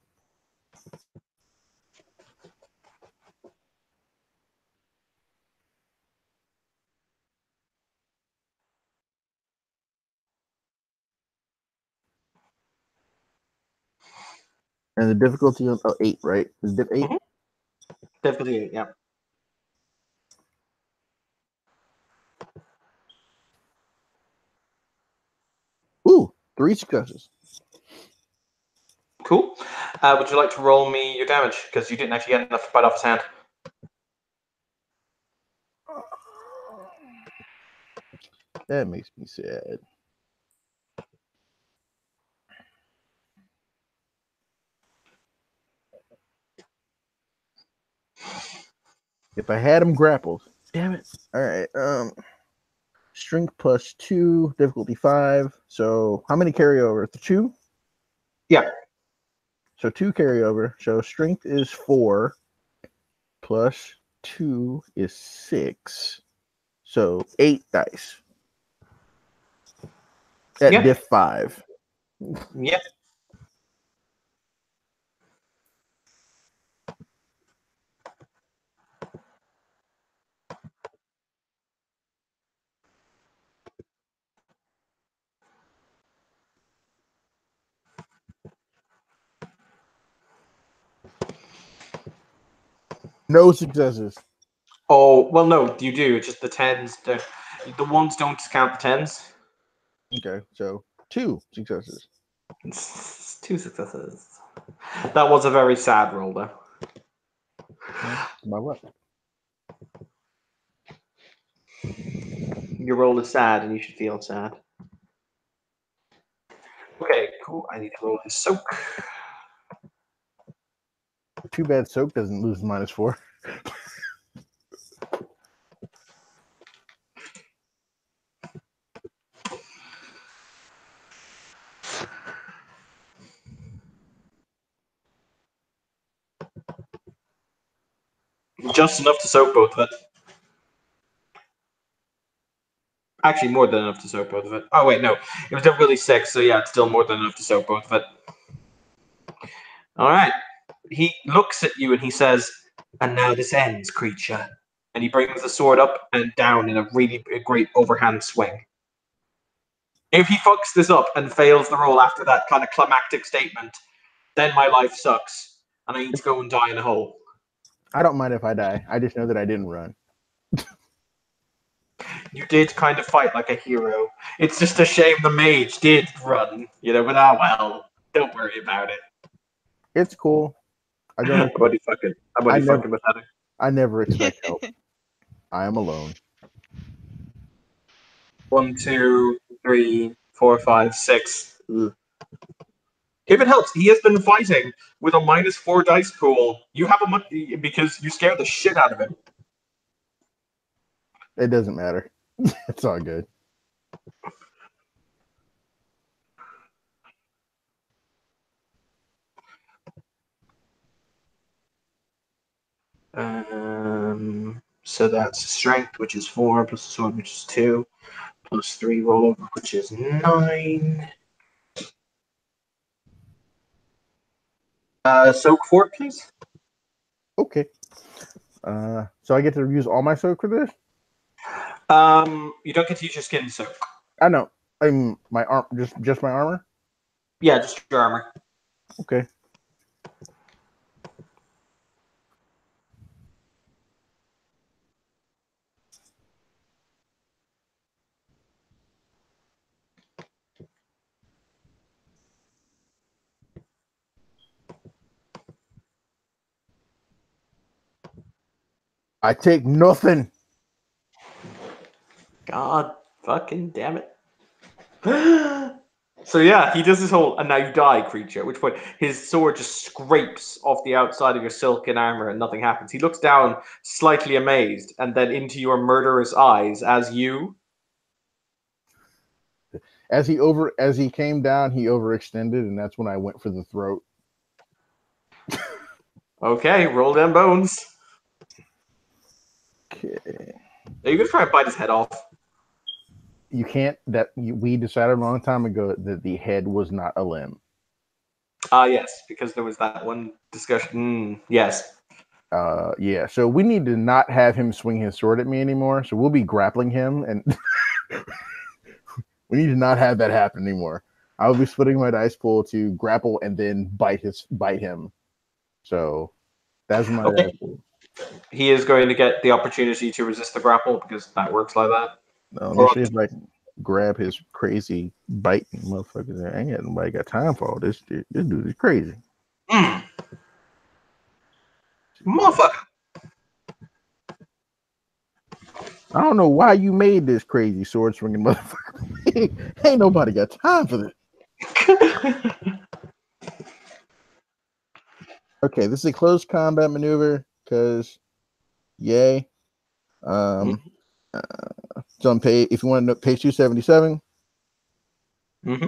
A: And the difficulty of 8, right? Is diff 8?
B: Difficulty 8, yeah.
A: Ooh, 3 successes.
B: Cool. Would you like to roll me your damage? Because you didn't actually get enough to bite off his hand.
A: That makes me sad. If I had him grappled. Damn it. All right. Strength +2, difficulty 5. So how many carryover? 2?
B: Yeah.
A: So 2 carryover. So strength is 4 plus 2 is 6. So 8 dice. At
B: Yeah.
A: diff 5.
B: Yeah.
A: No successes.
B: Oh, well, no, you do. It's just the tens. The ones don't count the tens.
A: Okay, so 2 successes.
B: It's 2 successes. That was a very sad roll, though.
A: Well, my luck.
B: Your roll is sad, and you should feel sad. Okay, cool. I need to roll his soak.
A: Too bad Soak doesn't lose -4.
B: Just enough to soak both of it. Actually, more than enough to soak both of it. Oh, wait, no. It was really 6, so yeah, it's still more than enough to soak both of it. All right. He looks at you and he says, "And now this ends, creature." And he brings the sword up and down in a really great overhand swing. If he fucks this up and fails the roll after that kind of climactic statement, then my life sucks and I need to go and die in a hole.
A: I don't mind if I die. I just know that I didn't run.
B: You did kind of fight like a hero. It's just a shame the mage did run, but well, don't worry about it.
A: It's cool. I don't.
B: Buddy fucking pathetic.
A: I never expect help. I am alone.
B: 1, 2, 3, 4, 5, 6. Ugh. If it helps, he has been fighting with a -4 dice pool. You have a because you scared the shit out of him.
A: It doesn't matter. It's all good.
B: So that's strength, which is 4, plus sword, which is 2, plus 3 rollover, which is 9. Soak 4, please.
A: Okay. So I get to use all my soak for this?
B: You don't get to use your skin soak.
A: I know. I'm my arm, just my armor.
B: Yeah, just your armor.
A: Okay. I take nothing.
B: God fucking damn it. So yeah, he does this whole "and now you die" creature, at which point his sword just scrapes off the outside of your silken armor and nothing happens. He looks down, slightly amazed, and then into your murderous eyes as you.
A: As he came down, he overextended, and that's when I went for the throat.
B: Okay, roll them bones.
A: Okay.
B: Are you gonna try and bite his head off?
A: You can't. We decided a long time ago that the head was not a limb.
B: Yes, because there was that one discussion. Yes.
A: Yeah. So we need to not have him swing his sword at me anymore. So we'll be grappling him, and we need to not have that happen anymore. I will be splitting my dice pool to grapple and then bite him. So that's my dice pool.
B: He is going to get the opportunity to resist the grapple because that works like that.
A: Let me see if I can grab his crazy biting motherfuckers. I ain't got nobody got time for all this shit. This dude is crazy.
B: Motherfucker.
A: I don't know why you made this crazy sword swinging motherfucker. Ain't nobody got time for this. Okay, this is a close combat maneuver because, yay. It's on page. If you want to know, page 277.
B: Mm-hmm.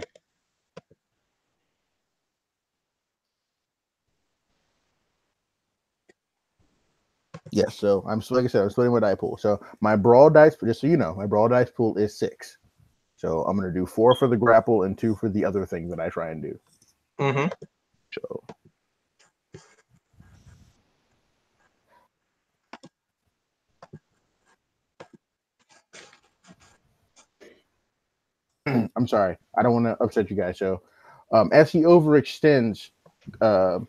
A: Yes, so like I said, I'm splitting my die pool. So my brawl dice, just so you know, my brawl dice pool is 6. So I'm gonna do 4 for the grapple and 2 for the other thing that I try and do.
B: Mm-hmm.
A: So I'm sorry, I don't want to upset you guys. So as he overextends, uh,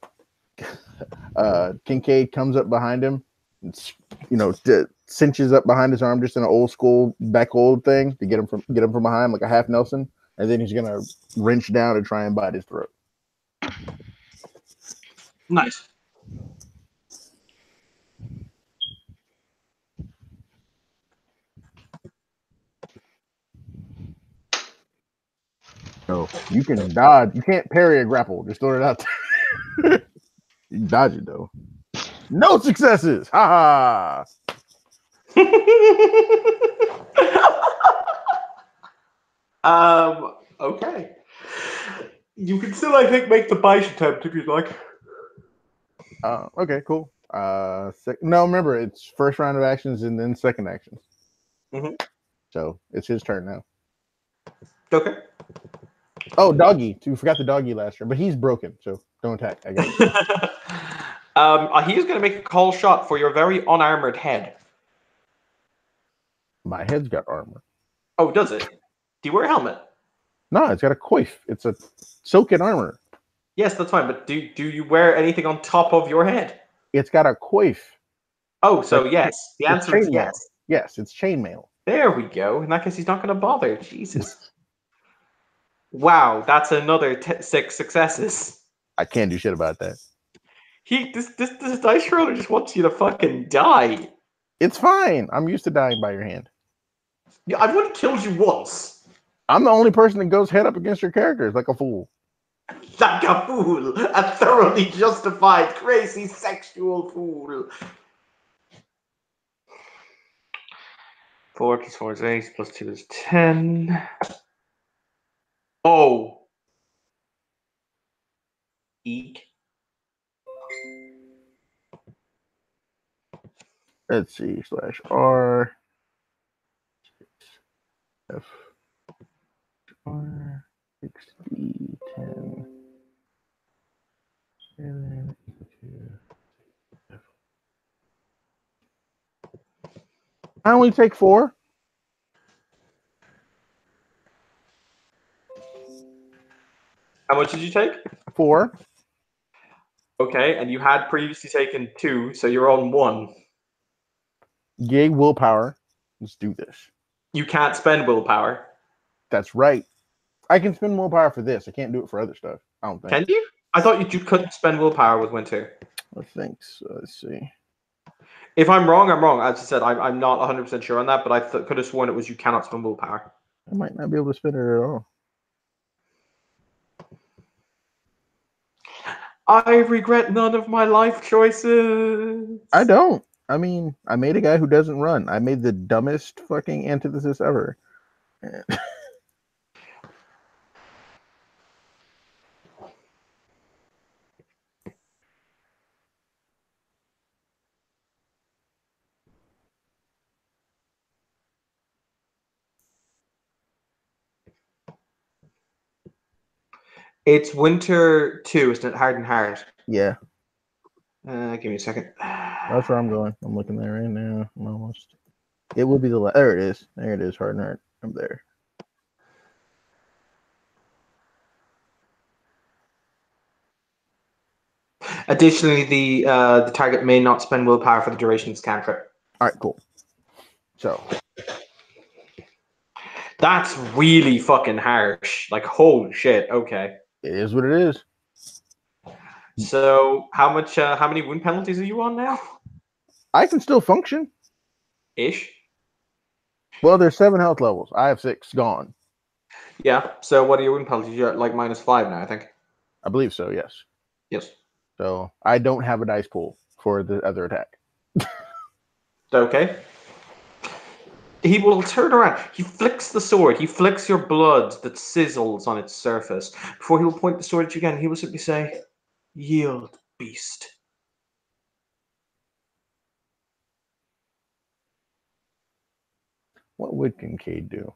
A: Kincaid comes up behind him, and, cinches up behind his arm, just in an old school back hold thing to get him from behind, like a half Nelson, and then he's gonna wrench down and try and bite his throat.
B: Nice.
A: So you can dodge. You can't parry a grapple. Just throw it out there. You can dodge it though. No successes. Ha
B: ha. Okay. You can still, I think, make the bite attempt if you'd like.
A: Okay, cool. No, remember it's first round of actions and then second actions.
B: Mm-hmm.
A: So it's his turn now.
B: Okay.
A: Oh, doggy. We forgot the doggy last turn, but he's broken, so don't attack. I got it.
B: He's going to make a call shot for your very unarmored head.
A: My head's got armor.
B: Oh, does it? Do you wear a helmet?
A: No, it's got a coif. It's a silken armor.
B: Yes, that's fine. But do you wear anything on top of your head?
A: It's got a coif.
B: Oh, so yes. The answer is yes.
A: Yes, it's chainmail.
B: There we go. In that case, he's not going to bother. Jesus. Wow, that's another 6 successes.
A: I can't do shit about that.
B: This dice roller just wants you to fucking die.
A: It's fine. I'm used to dying by your hand.
B: Yeah, I've only killed you once.
A: I'm the only person that goes head up against your characters like a fool.
B: Like a fool. A thoroughly justified, crazy, sexual fool. 4 plus 4 is 8, plus 2 is 10. Oh. Eek.
A: Let's see, /R. F. R. 6D 10. And then equal to F. I only take 4.
B: How much did you take?
A: 4.
B: Okay, and you had previously taken 2, so you're on 1.
A: Yay, willpower. Let's do this.
B: You can't spend willpower.
A: That's right. I can spend willpower for this. I can't do it for other stuff. I don't think.
B: Can you? I thought you couldn't spend willpower with Winter.
A: I think so. Let's see.
B: If I'm wrong, I'm wrong. As I said, I'm not 100% sure on that, but I could have sworn it was you cannot spend willpower.
A: I might not be able to spend it at all.
B: I regret none of my life choices.
A: I don't. I mean, I made a guy who doesn't run. I made the dumbest fucking antithesis ever.
B: It's Winter 2, isn't it? Hard and Hard.
A: Yeah.
B: Give me a second.
A: That's where I'm going. I'm looking there right now. I'm almost. It will be the last. There it is. There it is. Hard and Hard. I'm there.
B: Additionally, the target may not spend willpower for the duration of its cantrip.
A: All right, cool. So
B: that's really fucking harsh. Like, holy shit. Okay.
A: It is what it is.
B: So, how many wound penalties are you on now?
A: I can still function.
B: Ish.
A: Well, there's 7 health levels. I have 6 gone.
B: Yeah. So, what are your wound penalties? You're at like -5 now, I think.
A: I believe so. Yes.
B: Yes.
A: So I don't have a dice pool for the other attack.
B: Okay. He will turn around. He flicks the sword. He flicks your blood that sizzles on its surface. Before he will point the sword at you again, he will simply say, "Yield, beast."
A: What would Kincaid do?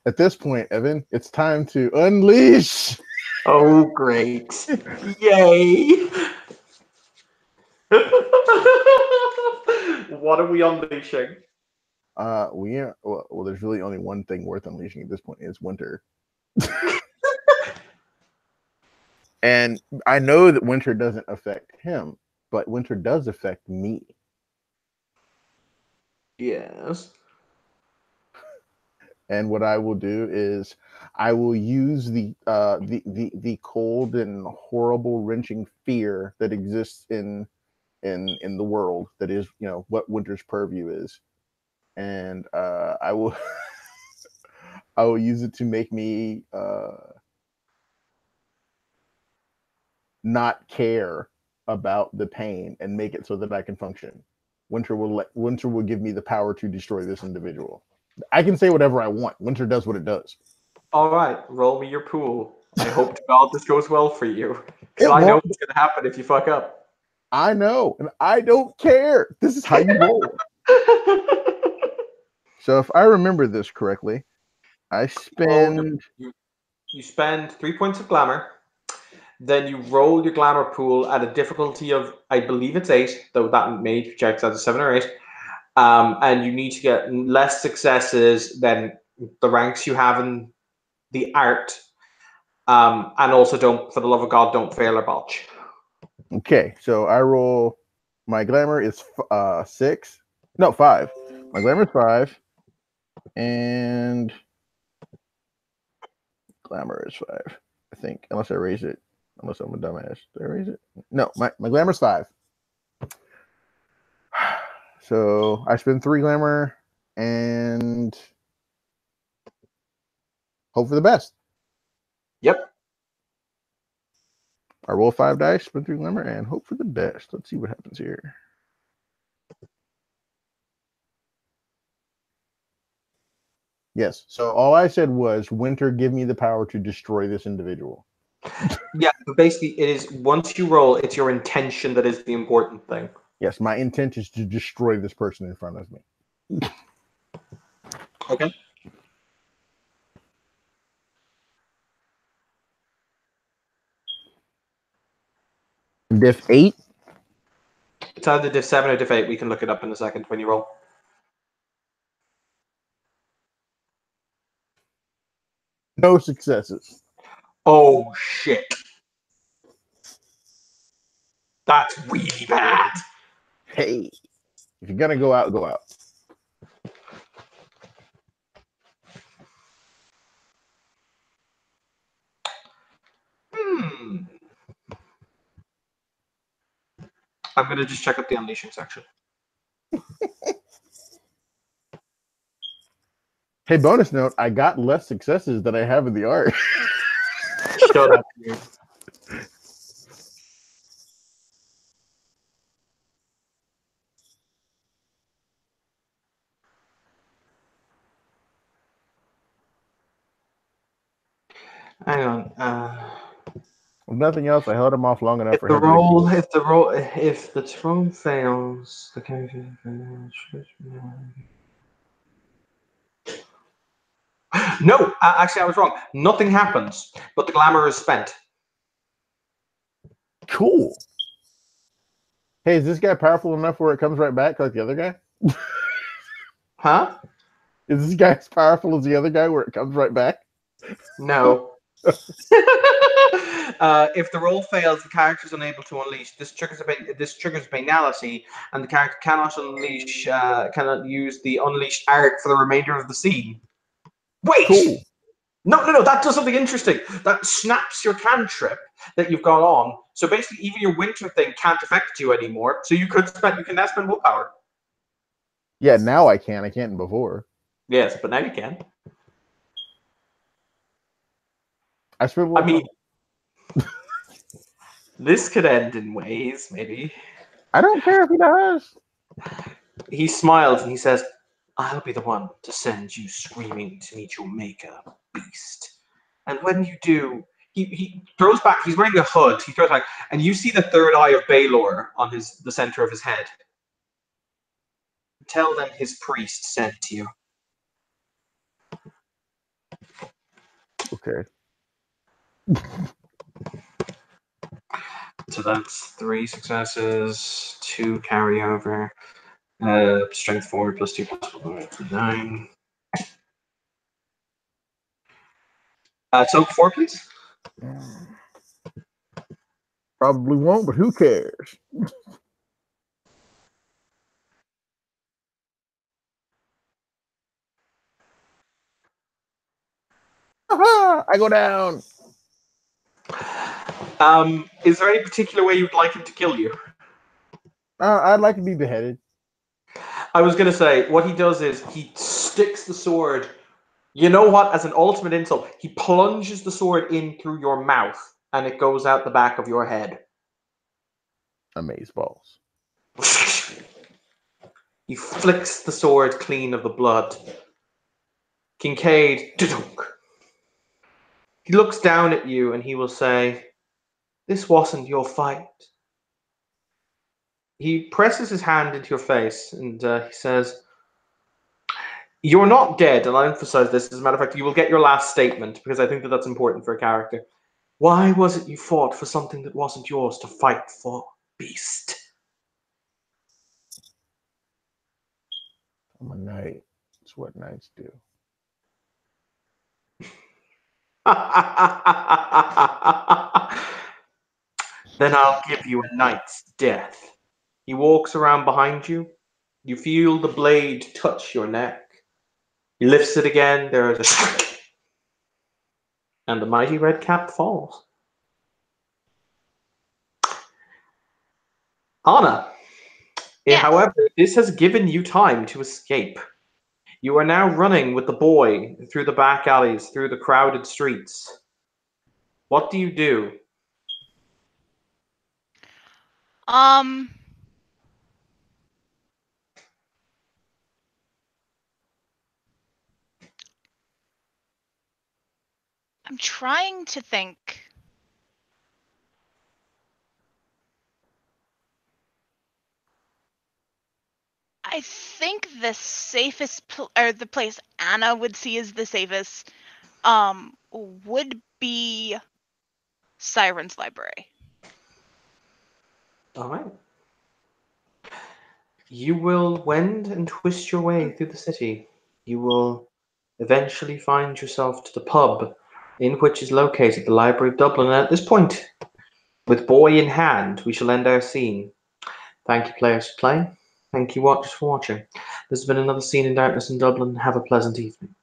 A: At this point, Evan, it's time to unleash.
B: Oh, great. Yay. What are we unleashing?
A: Well, there's really only one thing worth unleashing at this point. It's winter. And I know that winter doesn't affect him, but winter does affect me.
B: Yes.
A: And what I will do is I will use the cold and horrible wrenching fear that exists in the world, that is, what winter's purview is. And I will I will use it to make me not care about the pain and make it so that I can function. Winter will give me the power to destroy this individual. I can say whatever I want. Winter does what it does.
B: All right, roll me your pool. I hope to God this goes well for you. Because I know what's going to happen if you fuck up.
A: I know, and I don't care. This is how you roll. So if I remember this correctly, I spend...
B: You spend 3 points of glamour. Then you roll your glamour pool at a difficulty of, I believe it's 8, though that mage checks out a 7 or 8. And you need to get less successes than the ranks you have in the art. And also, don't, for the love of God, don't fail or botch.
A: Okay, so I roll. My glamour is 6. No, 5. My glamour is 5. And glamour is 5, I think. Unless I raise it. Unless I'm a dumbass. Did I raise it? No, my glamour is 5. So I spend 3 glamour and hope for the best.
B: Yep.
A: I roll 5 dice, spend 3 glamour, and hope for the best. Let's see what happens here. Yes. So all I said was, winter, give me the power to destroy this individual.
B: Yeah, but basically it is, once you roll, it's your intention that is the important thing.
A: Yes, my intent is to destroy this person in front of me.
B: Okay.
A: Diff 8?
B: It's either diff 7 or diff 8. We can look it up in a second when you roll.
A: No successes.
B: Oh, shit. That's really bad.
A: Hey, if you're gonna go out, go out.
B: I'm gonna just check up the unleashing section.
A: Hey, bonus note, I got less successes than I have in the art.
B: Show that to you. Hang on.
A: If nothing else, I held him off long enough
B: If
A: for
B: the
A: him to...
B: roll, if the throw fails, the character. No, actually, I was wrong. Nothing happens, but the glamour is spent.
A: Cool. Hey, is this guy powerful enough where it comes right back like the other guy?
B: Huh?
A: Is this guy as powerful as the other guy where it comes right back?
B: No. If the roll fails, the character is unable to unleash. This triggers banality, and the character cannot use the unleashed art for the remainder of the scene. Wait!
A: Cool.
B: No, that does something interesting. That snaps your cantrip that you've got on. So basically, even your winter thing can't affect you anymore. So you can now spend willpower.
A: Yeah, now I can. I can't before.
B: Yes, but now you can.
A: I spent willpower.
B: I mean, this could end in ways, maybe.
A: I don't care if he does.
B: He smiles and he says, I'll be the one to send you screaming to meet your maker, beast. And when you do, he throws back, he's wearing a hood, he throws back, and you see the third eye of Baelor on the center of his head. Tell them his priest sent you.
A: Okay.
E: So that's 3 successes, 2 carryover, strength 4 plus 2 plus 1, 9. So 4, please.
A: Probably won't, but who cares? I go down.
B: Is there any particular way you'd like him to kill you?
A: I'd like to be beheaded.
B: I was going to say, what he does is he sticks the sword. You know what? As an ultimate insult, he plunges the sword in through your mouth, and it goes out the back of your head.
A: Amaze balls.
B: He flicks the sword clean of the blood. Kincaid, he looks down at you and he will say, "This wasn't your fight." He presses his hand into your face and he says, "You're not dead," and I'll emphasize this. As a matter of fact, you will get your last statement because I think that that's important for a character. "Why was it you fought for something that wasn't yours to fight for, beast?"
A: I'm a knight. It's what knights do.
B: Then I'll give you a knight's death. He walks around behind you. You feel the blade touch your neck. He lifts it again. There is a shriek. And the mighty red cap falls. Anna,
C: Yes.
B: however, this has given you time to escape. You are now running with the boy through the back alleys, through the crowded streets. What do you do?
C: I'm trying to think. I think the safest or the place Anna would see as the safest would be Siren's library.
B: All right. You will wend and twist your way through the city. You will eventually find yourself to the pub in which is located the Library of Dublin. And at this point, with boy in hand, we shall end our scene. Thank you, players, for playing. Thank you, watchers, for watching. This has been another Scene in Darkness in Dublin. Have a pleasant evening.